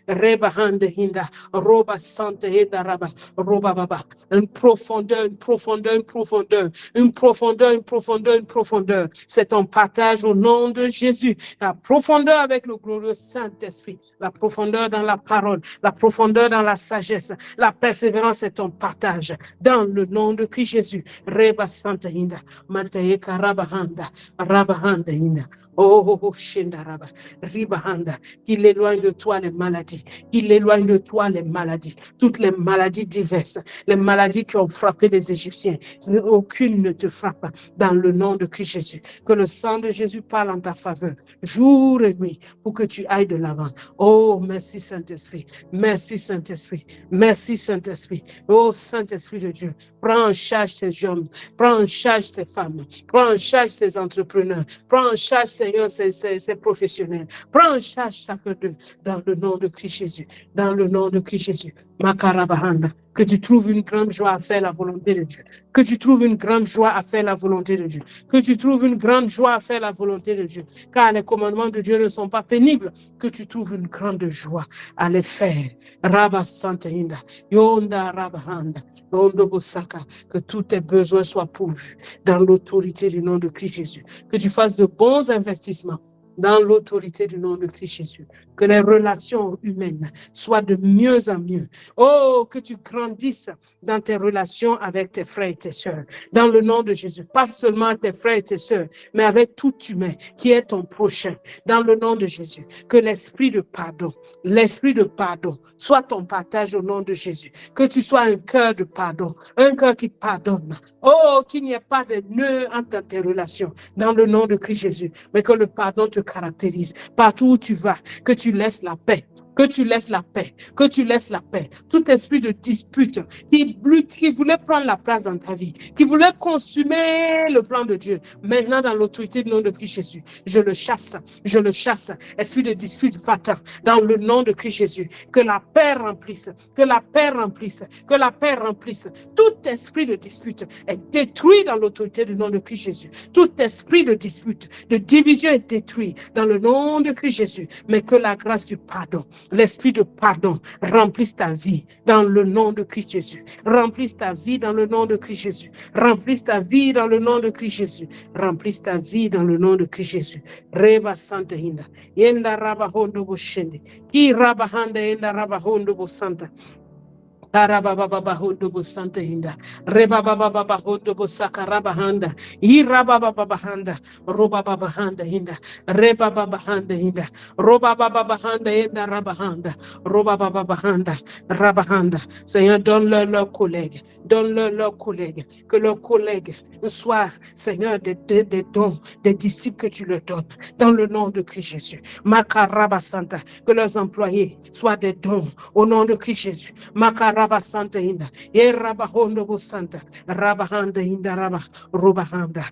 Reba Handa Hinda, Roba Santa Hinda Rabba, Roba Baba. Une profondeur, une profondeur, une profondeur, une profondeur, une profondeur, une profondeur. C'est ton partage au nom de Jésus. La profondeur avec le glorieux Saint-Esprit. La profondeur dans la parole. La profondeur dans la sagesse. La persévérance est ton partage. Dans le nom de Christ Jésus. Reba Santa Hinda. Matayeka Rabahanda. Rabahanda Hinda. Oh, Shendaraba, Ribahanda, qu'il éloigne de toi les maladies, qu'il éloigne de toi les maladies, toutes les maladies diverses, les maladies qui ont frappé les Égyptiens, aucune ne te frappe dans le nom de Christ Jésus. Que le sang de Jésus parle en ta faveur, jour et nuit, pour que tu ailles de l'avant. Oh, merci Saint-Esprit, merci Saint-Esprit, merci Saint-Esprit. Oh, Saint-Esprit de Dieu, prends en charge ces hommes, prends en charge ces femmes, prends en charge ces entrepreneurs, prends en charge Seigneur, ces professionnels. Prends en charge chacun d'eux dans le nom de Christ Jésus. Dans le nom de Christ Jésus. Makarabahanda. Que tu trouves une grande joie à faire la volonté de Dieu. Que tu trouves une grande joie à faire la volonté de Dieu. Que tu trouves une grande joie à faire la volonté de Dieu. Car les commandements de Dieu ne sont pas pénibles. Que tu trouves une grande joie à les faire. Rabba Santa Hinda. Yonda Rabahanda. Yondo Bosaka. Que tous tes besoins soient pourvus dans l'autorité du nom de Christ Jésus. Que tu fasses de bons investissements dans l'autorité du nom de Christ Jésus. Que les relations humaines soient de mieux en mieux. Oh, que tu grandisses dans tes relations avec tes frères et tes sœurs. Dans le nom de Jésus. Pas seulement tes frères et tes sœurs, mais avec tout humain qui est ton prochain. Dans le nom de Jésus. Que l'esprit de pardon soit ton partage au nom de Jésus. Que tu sois un cœur de pardon. Un cœur qui pardonne. Oh, qu'il n'y ait pas de nœuds entre tes relations. Dans le nom de Christ Jésus. Mais que le pardon te caractérise. Partout où tu vas, que tu laisses la paix. Que tu laisses la paix, que tu laisses la paix. Tout esprit de dispute qui voulait prendre la place dans ta vie, qui voulait consumer le plan de Dieu. Maintenant, dans l'autorité du nom de Christ Jésus, je le chasse. Esprit de dispute va-t'en dans le nom de Christ Jésus. Que la paix remplisse, que la paix remplisse, que la paix remplisse. Tout esprit de dispute est détruit dans l'autorité du nom de Christ Jésus. Tout esprit de dispute, de division est détruit dans le nom de Christ Jésus. Mais que la grâce du pardon, l'esprit de pardon remplisse ta vie dans le nom de Christ Jésus. Remplisse ta vie dans le nom de Christ Jésus. Remplisse ta vie dans le nom de Christ Jésus. Remplisse ta vie dans le nom de Christ Jésus. Reba Santa Hinda. Yenda Raba Hondo Bo Shende. Ki Raba Handa Yenda Raba Hondo Bo Santa. Karababa Hondo Bo Santa Hinda. Reba Baba Hondo Bo Sakaraba Handa. Iraba Baba Handa. Roba Baba Handa Hinda. Reba Baba Handa Hinda. Roba Baba Handa Hinda Rabahanda. Roba Baba Handa Rabahanda. Seigneur, donne-leur leurs collègues. Donne-leur leurs collègues. Que leurs collègues soient, Seigneur, des dons, des disciples que tu leur donnes. Dans le nom de Christ Jésus. Makaraba Santa. Que leurs employés soient des dons. Au nom de Christ Jésus. Makaraba Santa Hinda, Rabahondo Bosanta, Rabahanda Hinda Rabah, Robahanda,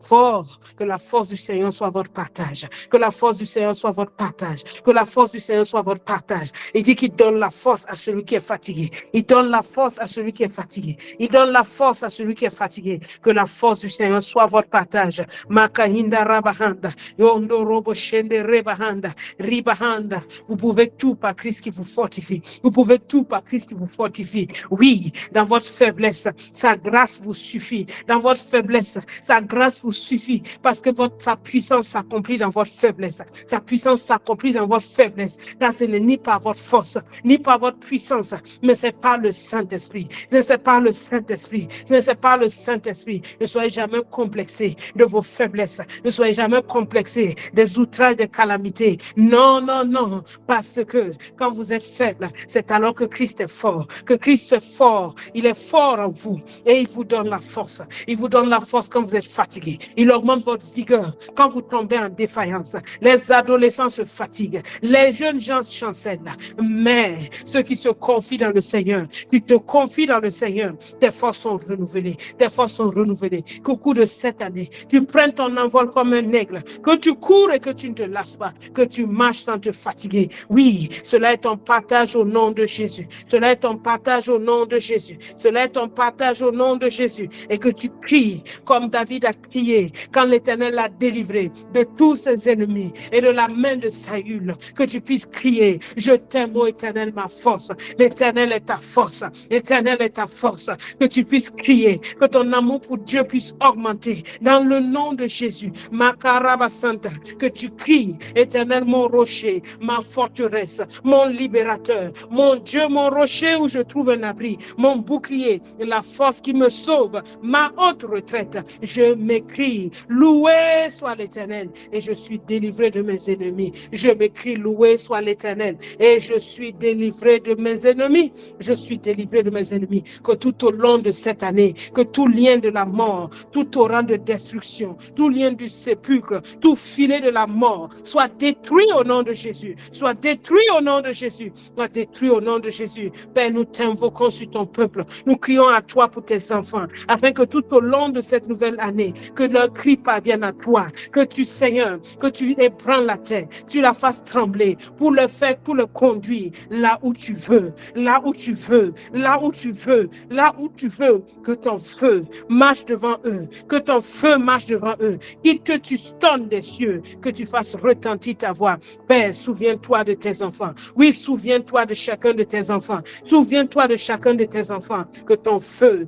fort, que la force du Seigneur soit votre partage, que la force du Seigneur soit votre partage, que la force du Seigneur soit votre partage. Il dit qu'il donne la force à celui qui est fatigué, il donne la force à celui qui est fatigué, il donne la force à celui qui est fatigué, que la force du Seigneur soit votre partage. Makahinda Rabahanda, Yondo Robo Shende Rebahanda, Ribahanda, vous pouvez tout par Christ qui vous fortifie, vous pouvez tout par Christ qui vous fortifie. Oui, dans votre faiblesse, sa grâce vous suffit, dans votre faiblesse, sa grâce vous vous suffit parce que sa puissance s'accomplit dans votre faiblesse. Sa puissance s'accomplit dans votre faiblesse. Car ce n'est ni par votre force, ni par votre puissance, mais c'est par le Saint-Esprit. C'est par le Saint-Esprit. C'est par le Saint-Esprit. Ne soyez jamais complexés de vos faiblesses. Ne soyez jamais complexés des outrages, des calamités. Non, non, non. Parce que quand vous êtes faible, c'est alors que Christ est fort. Que Christ est fort. Il est fort en vous et il vous donne la force. Il vous donne la force quand vous êtes fatigué. Il augmente votre vigueur quand vous tombez en défaillance. Les adolescents se fatiguent. Les jeunes gens chancellent. Mais ceux qui se confient dans le Seigneur, tu te confies dans le Seigneur, tes forces sont renouvelées. Tes forces sont renouvelées. Qu'au cours de cette année, tu prennes ton envol comme un aigle. Que tu cours et que tu ne te lasses pas. Que tu marches sans te fatiguer. Oui, cela est ton partage au nom de Jésus. Cela est ton partage au nom de Jésus. Cela est ton partage au nom de Jésus. Et que tu cries comme David a crié quand l'Éternel l'a délivré de tous ses ennemis et de la main de Saül. Que tu puisses crier, je t'aime, ô Éternel, ma force. L'Éternel est ta force. L'Éternel est ta force. Que tu puisses crier, que ton amour pour Dieu puisse augmenter dans le nom de Jésus. Makarabasanta, que tu cries, Éternel, mon rocher, ma forteresse, mon libérateur, mon Dieu, mon rocher où je trouve un abri, mon bouclier, la force qui me sauve, ma haute retraite. Je m'écris, loué soit l'Éternel, et je suis délivré de mes ennemis. Je m'écris, loué soit l'Éternel, et je suis délivré de mes ennemis. Je suis délivré de mes ennemis. Que tout au long de cette année, que tout lien de la mort, tout torrent de destruction, tout lien du sépulcre, tout filet de la mort soit détruit au nom de Jésus. Soit détruit au nom de Jésus. Soit détruit au nom de Jésus. Père, nous t'invoquons sur ton peuple. Nous crions à toi pour tes enfants, afin que tout au long de cette nouvelle année, que leur cri parvienne à toi, que tu, Seigneur, que tu ébranles la terre, tu la fasses trembler pour le faire, pour le conduire là où tu veux, là où tu veux, là où tu veux, là où tu veux, que ton feu marche devant eux, que ton feu marche devant eux, que tu stonnes des cieux, que tu fasses retentir ta voix. Père, souviens-toi de tes enfants. Oui, souviens-toi de chacun de tes enfants. Souviens-toi de chacun de tes enfants. Que ton feu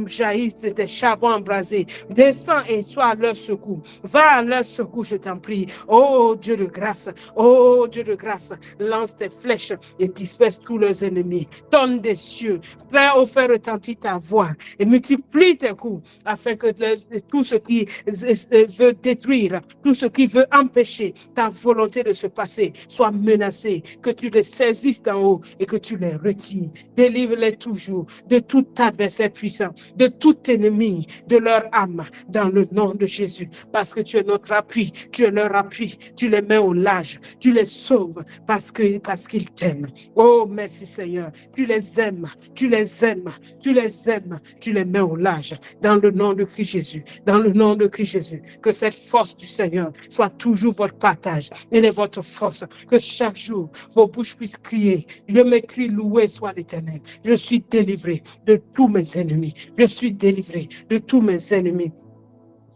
jaillisse de tes charbons embrasés. Descends et sois à leur secours. Va à leur secours, je t'en prie. Oh Dieu de grâce, oh Dieu de grâce, lance tes flèches et disperse tous leurs ennemis. Donne des cieux, Père, fais retentir ta voix et multiplie tes coups afin que tout ce qui veut détruire, tout ce qui veut empêcher ta volonté de se passer soit menacé, que tu les saisisses d'en haut et que tu les retires. Délivre-les toujours de tout adversaire puissant, de tout ennemi de leur âme, dans le nom de Jésus, parce que tu es notre appui, tu es leur appui, tu les mets au large, tu les sauves parce qu'ils t'aiment. Oh, merci Seigneur, tu les aimes, tu les aimes, tu les aimes, tu les mets au large, dans le nom de Christ Jésus, dans le nom de Christ Jésus, que cette force du Seigneur soit toujours votre partage, elle est votre force, que chaque jour vos bouches puissent crier, je m'écris, loué soit l'Éternel, je suis délivré de tous mes ennemis, je suis délivré de tous mes ennemis.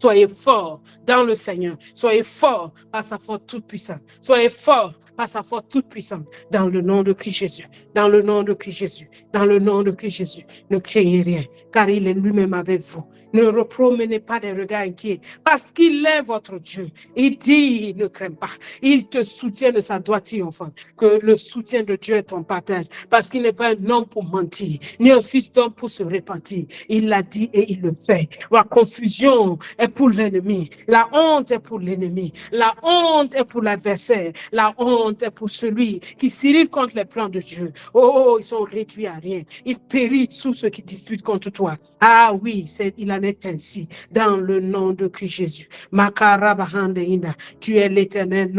Soyez forts dans le Seigneur. Soyez forts par sa force toute puissante. Soyez forts par sa force toute puissante. Dans le nom de Christ Jésus. Dans le nom de Christ Jésus. Dans le nom de Christ Jésus. Ne craignez rien, car il est lui-même avec vous. Ne repromenez pas des regards inquiets, parce qu'il est votre Dieu. Il dit, ne crains pas. Il te soutient de sa droite triomphante. Que le soutien de Dieu est ton partage, parce qu'il n'est pas un homme pour mentir, ni un fils d'homme pour se repentir. Il l'a dit et il le fait. La confusion est pour l'ennemi. La honte est pour l'ennemi. La honte est pour l'adversaire. La honte est pour celui qui s'irrite contre les plans de Dieu. Oh, ils sont réduits à rien. Ils périssent sous ceux qui disputent contre toi. Ah oui, il en est ainsi dans le nom de Christ Jésus. Makarabahandeina, tu es l'Éternel,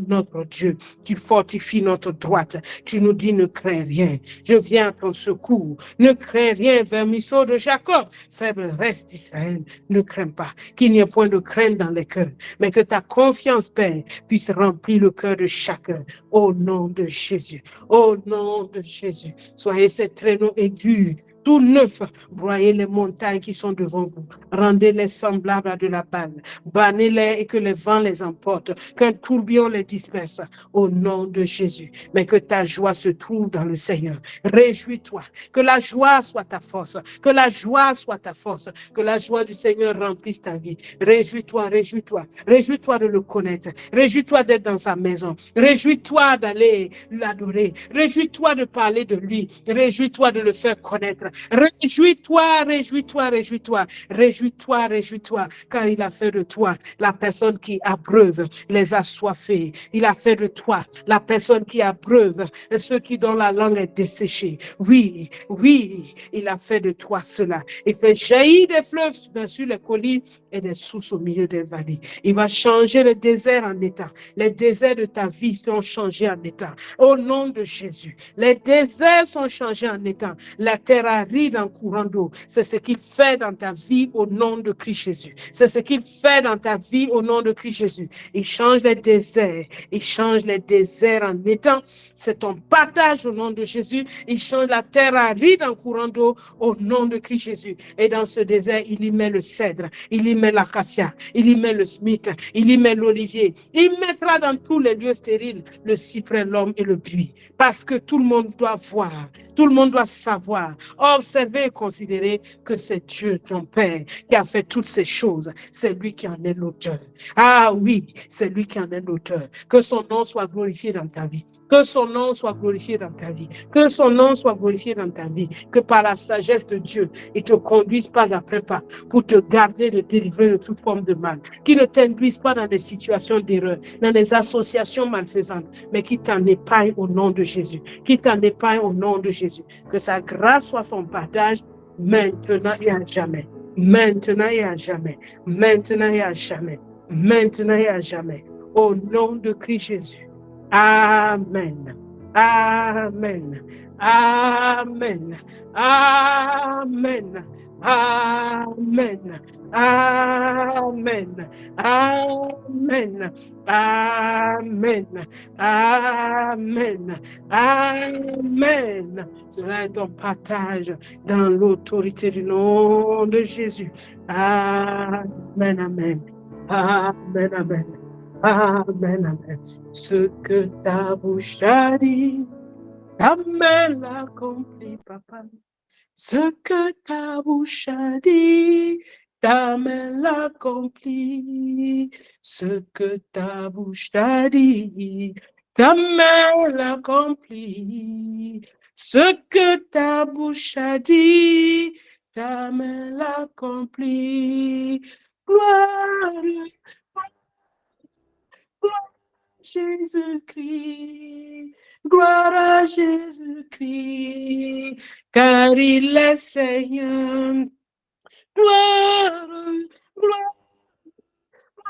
notre Dieu. Tu fortifies notre droite. Tu nous dis, ne crains rien. Je viens à ton secours. Ne crains rien, vermisseau de Jacob. Faible reste d'Israël. Ne crains pas. Qu'il n'y ait point de crainte dans les cœurs, mais que ta confiance, Père, puisse remplir le cœur de chacun. Au nom de Jésus. Au nom de Jésus. Soyez ces traîneaux aigus tout neuf. Broyez les montagnes qui sont devant vous. Rendez-les semblables à de la balle. Bannez-les et que le vent les emporte. Qu'un tourbillon les disperse. Au nom de Jésus. Mais que ta joie se trouve dans le Seigneur. Réjouis-toi. Que la joie soit ta force. Que la joie soit ta force. Que la joie du Seigneur remplisse ta vie. Réjouis-toi, réjouis-toi. Réjouis-toi de le connaître. Réjouis-toi d'être dans sa maison. Réjouis-toi d'aller l'adorer. Réjouis-toi de parler de lui. Réjouis-toi de le faire connaître. Réjouis-toi, réjouis-toi, réjouis-toi. Réjouis-toi, réjouis-toi. Car il a fait de toi la personne qui abreuve les assoiffés. Il a fait de toi la personne qui abreuve ceux qui dont la langue est desséchée. Oui, oui, il a fait de toi cela. Il fait jaillir des fleuves sur les collines et des sources au milieu des vallées. Il va changer le désert en étang. Les déserts de ta vie sont changés en étang. Au nom de Jésus, les déserts sont changés en étang. La terre aride en courant d'eau. C'est ce qu'il fait dans ta vie au nom de Christ Jésus. C'est ce qu'il fait dans ta vie au nom de Christ Jésus. Il change les déserts. Il change les déserts en étang. C'est ton partage au nom de Jésus. Il change la terre aride en courant d'eau au nom de Christ Jésus. Et dans ce désert, il y met le cèdre, il y met l'acacia, il y met le smith, il y met l'olivier. Il mettra dans tous les lieux stériles le cyprès, l'homme et le buis. Parce que tout le monde doit voir, tout le monde doit savoir, observer et considérer que c'est Dieu, ton Père, qui a fait toutes ces choses. C'est lui qui en est l'auteur. Ah oui, c'est lui qui en est l'auteur. Que son nom soit glorifié dans ta vie. Que son nom soit glorifié dans ta vie. Que son nom soit glorifié dans ta vie. Que par la sagesse de Dieu, il te conduise pas après pas pour te garder, de délivrer de toute forme de mal. Qu'il ne t'induise pas dans des situations d'erreur, dans des associations malfaisantes, mais qu'il t'en épargne au nom de Jésus. Qu'il t'en épargne au nom de Jésus. Que sa grâce soit son partage maintenant et à jamais. Maintenant et à jamais. Maintenant et à jamais. Maintenant et à jamais. Au nom de Christ Jésus. Amen. Amen. Amen. Amen. Amen. Amen. Amen. Amen. Amen. Amen. Cela est ton partage dans l'autorité du nom de Jésus. Amen. Amen. Amen. Amen. Amen, amen. Ce que ta bouche a dit, ta main l'accomplit, papa. Ce que ta bouche a dit, ta main l'accomplit. Ce que ta bouche a dit, ta main l'accomplit. Ce que ta bouche a dit, ta main l'accomplit. Gloire, gloire à Jésus-Christ, gloire à Jésus-Christ, car il est Seigneur. Gloire, gloire à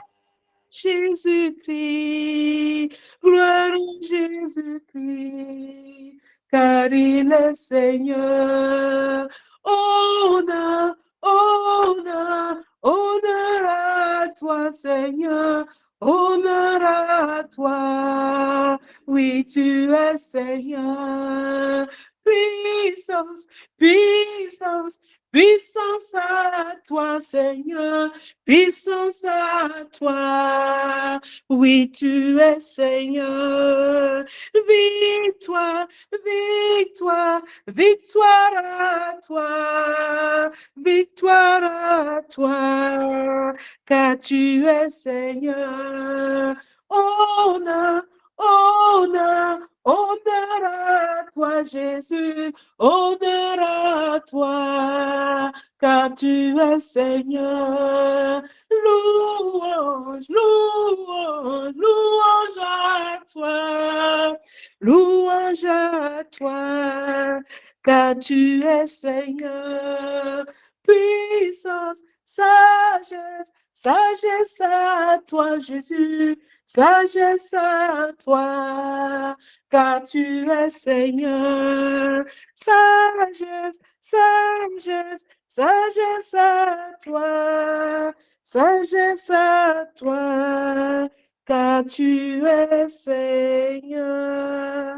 Jésus-Christ, gloire à Jésus-Christ, car il est Seigneur. Honneur, honneur, honneur à toi, Seigneur. Honneur à toi, oui, tu es Seigneur. Puissance, puissance, puissance à toi, Seigneur. Puissance à toi, oui, tu es Seigneur. Victoire, victoire, victoire à toi. Victoire à toi, car tu es Seigneur. Honneur, honneur, honneur à toi, Jésus. Honneur à toi, car tu es Seigneur. Louange, louange, louange à toi. Louange à toi, car tu es Seigneur. Puissance, sagesse, sagesse à toi, Jésus. Sagesse à toi, car tu es Seigneur. Sagesse, sagesse, sagesse à toi. Sagesse à toi, car tu es Seigneur.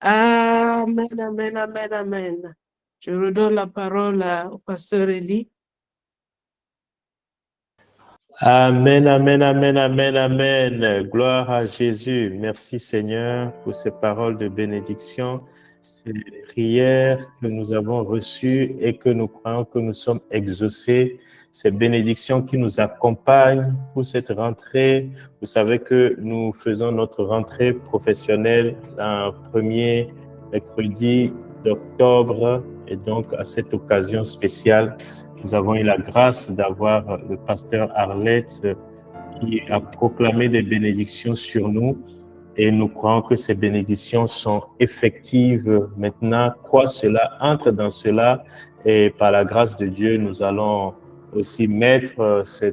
Amen, amen, amen, amen. Je redonne la parole au pasteur Elie. Amen, amen, amen, amen, amen. Gloire à Jésus. Merci Seigneur pour ces paroles de bénédiction, ces prières que nous avons reçues et que nous croyons que nous sommes exaucés. Ces bénédictions qui nous accompagnent pour cette rentrée. Vous savez que nous faisons notre rentrée professionnelle un premier mercredi d'octobre et donc à cette occasion spéciale, nous avons eu la grâce d'avoir le pasteur Arlette qui a proclamé des bénédictions sur nous et nous croyons que ces bénédictions sont effectives maintenant. Quoi cela entre dans cela et par la grâce de Dieu, nous allons aussi mettre ce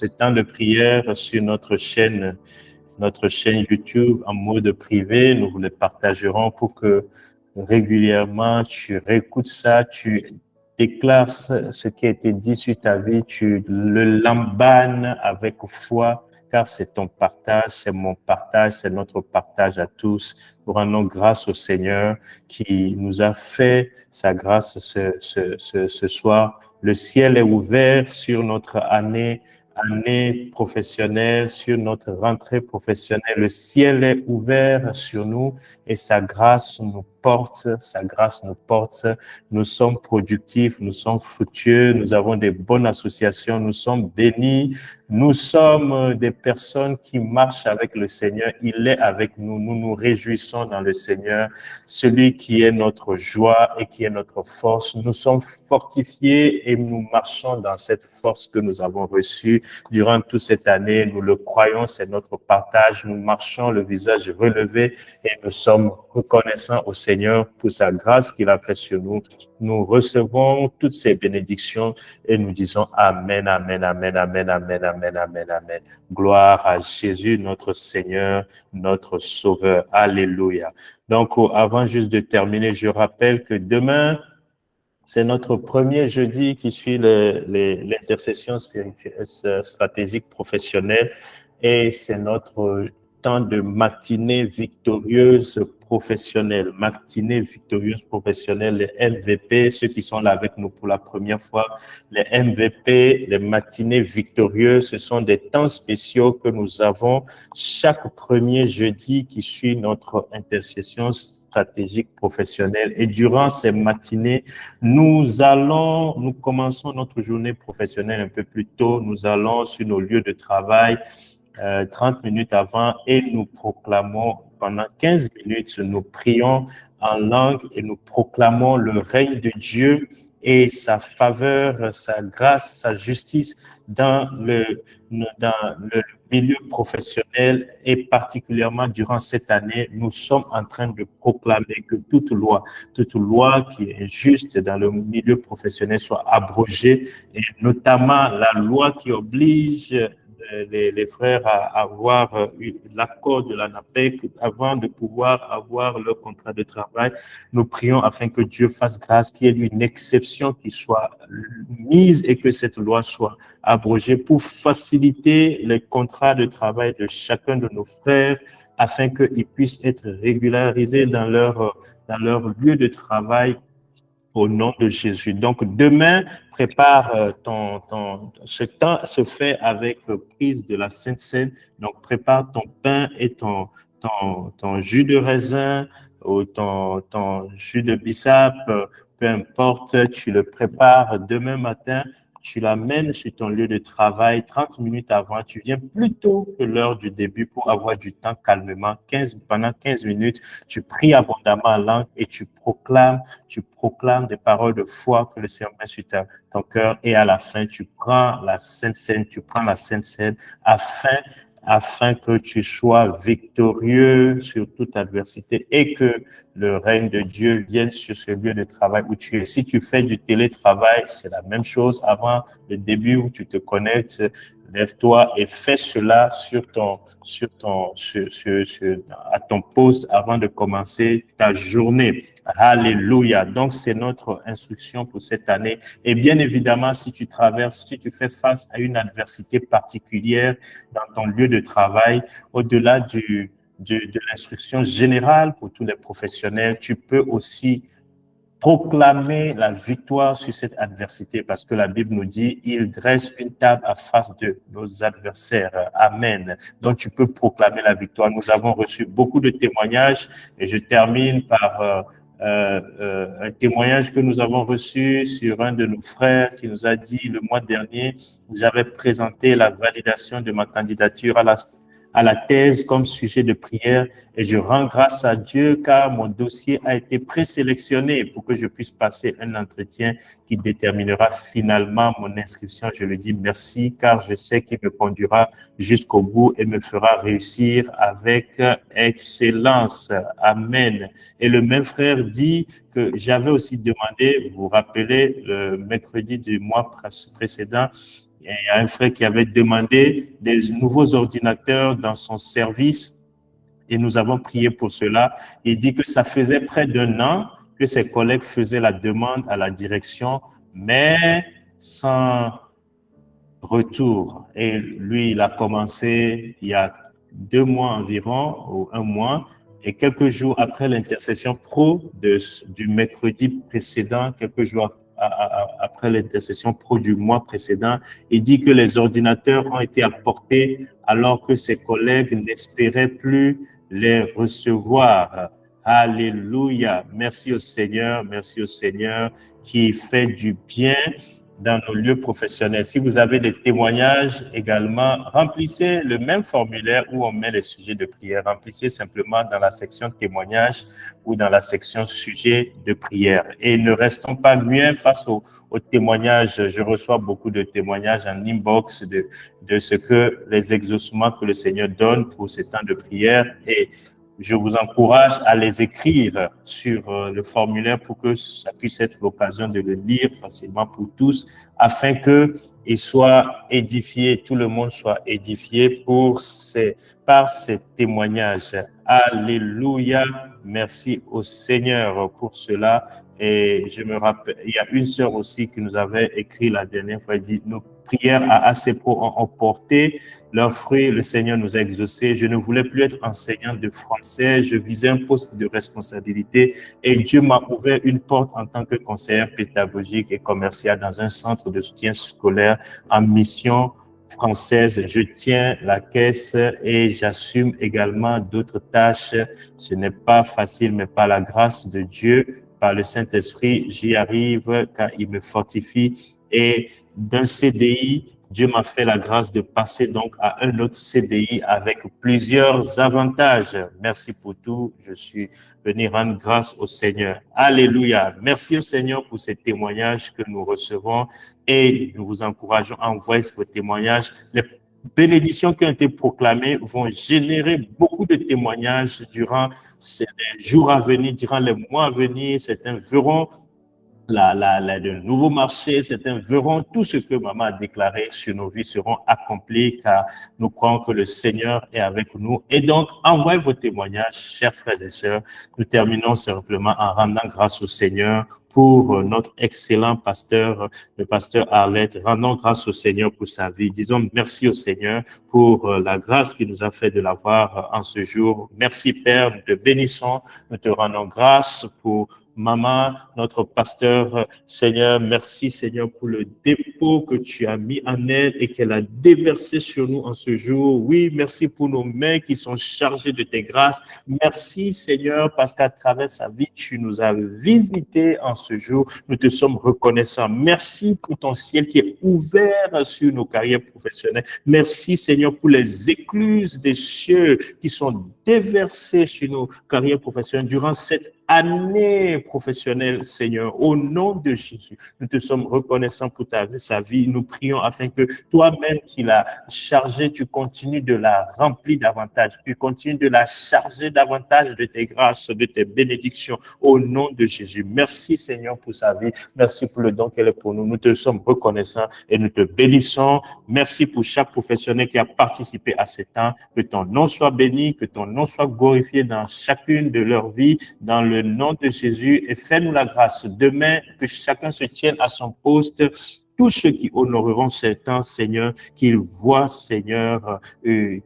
temps de prière sur notre chaîne YouTube en mode privé. Nous vous le partagerons pour que régulièrement tu réécoutes ça, tu déclares ce qui a été dit sur ta vie, tu le lambanes avec foi, car c'est ton partage, c'est mon partage, c'est notre partage à tous. Nous rendons grâce au Seigneur qui nous a fait sa grâce ce soir. Le ciel est ouvert sur notre année professionnelle, sur notre rentrée professionnelle. Le ciel est ouvert sur nous et sa grâce nous porte, sa grâce nous porte. Nous sommes productifs, nous sommes fructueux, nous avons des bonnes associations, nous sommes bénis, nous sommes des personnes qui marchent avec le Seigneur. Il est avec nous, nous nous réjouissons dans le Seigneur, celui qui est notre joie et qui est notre force. Nous sommes fortifiés et nous marchons dans cette force que nous avons reçue durant toute cette année. Nous le croyons, c'est notre partage. Nous marchons le visage relevé et nous sommes reconnaissants au Seigneur pour sa grâce qu'il a fait sur nous. Nous recevons toutes ces bénédictions et nous disons Amen, Amen, Amen, Amen, Amen, Amen, Amen, Amen. Gloire à Jésus, notre Seigneur, notre Sauveur. Alléluia. Donc, avant juste de terminer, je rappelle que demain, c'est notre premier jeudi qui suit l'intercession stratégique professionnelle et c'est notre temps de matinée victorieuse professionnelle. Matinée victorieuse professionnelle, les MVP, ceux qui sont là avec nous pour la première fois, les MVP, les matinées victorieuses, ce sont des temps spéciaux que nous avons chaque premier jeudi qui suit notre intercession stratégique professionnelle. Et durant ces matinées, nous commençons notre journée professionnelle un peu plus tôt. Nous allons sur nos lieux de travail 30 minutes avant et nous proclamons pendant 15 minutes, nous prions en langue et nous proclamons le règne de Dieu et sa faveur, sa grâce, sa justice dans le milieu professionnel et particulièrement durant cette année, nous sommes en train de proclamer que toute loi qui est juste dans le milieu professionnel soit abrogée et notamment la loi qui oblige les frères à avoir l'accord de l'ANAPEC avant de pouvoir avoir leur contrat de travail. Nous prions afin que Dieu fasse grâce, qu'il y ait une exception qui soit mise et que cette loi soit abrogée pour faciliter les contrats de travail de chacun de nos frères afin qu'ils puissent être régularisés dans leur lieu de travail au nom de Jésus. Donc, demain, prépare ce temps se fait avec prise de la Sainte Seine. Donc, prépare ton pain et ton jus de raisin ou ton jus de bissap, peu importe, tu le prépares demain matin. Tu l'amènes sur ton lieu de travail 30 minutes avant. Tu viens plus tôt que l'heure du début pour avoir du temps calmement. Pendant 15 minutes, tu pries abondamment en langue et tu proclames des paroles de foi que le Seigneur met sur ton cœur. Et à la fin, tu prends la Sainte Seine, afin que tu sois victorieux sur toute adversité et que le règne de Dieu vienne sur ce lieu de travail où tu es. Si tu fais du télétravail, c'est la même chose. Avant le début où tu te connectes, lève-toi et fais cela à ton poste avant de commencer ta journée. Alléluia. Donc, c'est notre instruction pour cette année. Et bien évidemment, si tu fais face à une adversité particulière dans ton lieu de travail, au-delà de l'instruction générale pour tous les professionnels. Tu peux aussi proclamer la victoire sur cette adversité parce que la Bible nous dit, il dresse une table à face de nos adversaires. Amen. Donc, tu peux proclamer la victoire. Nous avons reçu beaucoup de témoignages et je termine par un témoignage que nous avons reçu sur un de nos frères qui nous a dit le mois dernier, j'avais présenté la validation de ma candidature à la thèse comme sujet de prière et je rends grâce à Dieu car mon dossier a été présélectionné pour que je puisse passer un entretien qui déterminera finalement mon inscription. Je lui dis merci car je sais qu'il me conduira jusqu'au bout et me fera réussir avec excellence. Amen. Et le même frère dit que j'avais aussi demandé, vous vous rappelez, le mercredi du mois précédent, il y a un frère qui avait demandé des nouveaux ordinateurs dans son service et nous avons prié pour cela. Il dit que ça faisait près d'un an que ses collègues faisaient la demande à la direction, mais sans retour. Et lui, il a commencé il y a 2 mois environ, ou 1 mois, et quelques jours après l'intercession pro du mercredi précédent, quelques jours après l'intercession pro du mois précédent, il dit que les ordinateurs ont été apportés alors que ses collègues n'espéraient plus les recevoir. Alléluia. Merci au Seigneur qui fait du bien dans nos lieux professionnels. Si vous avez des témoignages également, remplissez le même formulaire où on met les sujets de prière. Remplissez simplement dans la section témoignages ou dans la section sujets de prière. Et ne restons pas muets face aux témoignages. Je reçois beaucoup de témoignages en inbox de ce que les exaucements que le Seigneur donne pour ce temps de prière. Et je vous encourage à les écrire sur le formulaire pour que ça puisse être l'occasion de le lire facilement pour tous, afin qu'il soit édifié, tout le monde soit édifié par ces témoignages. Alléluia. Merci au Seigneur pour cela. Et je me rappelle, il y a une sœur aussi qui nous avait écrit la dernière fois, elle dit, nos prières à ACPRO ont porté leurs fruits, le Seigneur nous a exaucés. Je ne voulais plus être enseignant de français, je visais un poste de responsabilité et Dieu m'a ouvert une porte en tant que conseillère pédagogique et commerciale dans un centre de soutien scolaire en mission française. Je tiens la caisse et j'assume également d'autres tâches. Ce n'est pas facile, mais par la grâce de Dieu, par le Saint-Esprit, j'y arrive car il me fortifie. Et d'un CDI, Dieu m'a fait la grâce de passer donc à un autre CDI avec plusieurs avantages. Merci pour tout. Je suis venu rendre grâce au Seigneur. Alléluia. Merci au Seigneur pour ces témoignages que nous recevons et nous vous encourageons à envoyer vos témoignages. Les bénédictions qui ont été proclamées vont générer beaucoup de témoignages durant ces jours à venir, durant les mois à venir. Certains verront de nouveaux marchés, certains verront tout ce que maman a déclaré sur nos vies seront accomplis car nous croyons que le Seigneur est avec nous. Et donc, envoyez vos témoignages, chers frères et sœurs. Nous terminons simplement en rendant grâce au Seigneur pour notre excellent pasteur, le pasteur Arlette. Rendons grâce au Seigneur pour sa vie. Disons merci au Seigneur pour la grâce qu'il nous a fait de l'avoir en ce jour. Merci Père, nous te bénissons, nous te rendons grâce pour maman, notre pasteur. Seigneur, merci Seigneur pour le dépôt que tu as mis en elle et qu'elle a déversé sur nous en ce jour. Oui, merci pour nos mains qui sont chargées de tes grâces. Merci Seigneur parce qu'à travers sa vie, tu nous as visités en ce jour. Nous te sommes reconnaissants. Merci pour ton ciel qui est ouvert sur nos carrières professionnelles. Merci Seigneur pour les écluses des cieux qui sont déversées sur nos carrières professionnelles durant cette année professionnelle, Seigneur. Au nom de Jésus, nous te sommes reconnaissants pour sa vie. Nous prions afin que toi-même qui l'as chargée, tu continues de la remplir davantage. Tu continues de la charger davantage de tes grâces, de tes bénédictions. Au nom de Jésus. Merci, Seigneur, pour sa vie. Merci pour le don qu'elle est pour nous. Nous te sommes reconnaissants et nous te bénissons. Merci pour chaque professionnel qui a participé à ce temps. Que ton nom soit béni, que ton nom soit glorifié dans chacune de leurs vies, dans le nom de Jésus, et fais-nous la grâce demain que chacun se tienne à son poste tous ceux qui honoreront ces temps, Seigneur, qu'ils voient, Seigneur,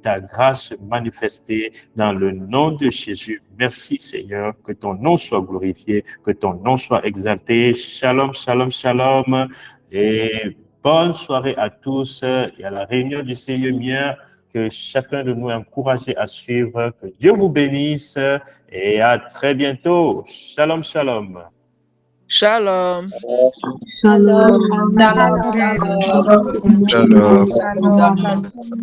ta grâce manifestée dans le nom de Jésus. Merci, Seigneur, que ton nom soit glorifié, que ton nom soit exalté. Shalom, shalom, shalom. Et bonne soirée à tous et à la réunion du Seigneur. Que chacun de nous est encouragé à suivre. Que Dieu vous bénisse et à très bientôt. Shalom, shalom. Shalom. Shalom. Shalom. Shalom. Shalom. Shalom.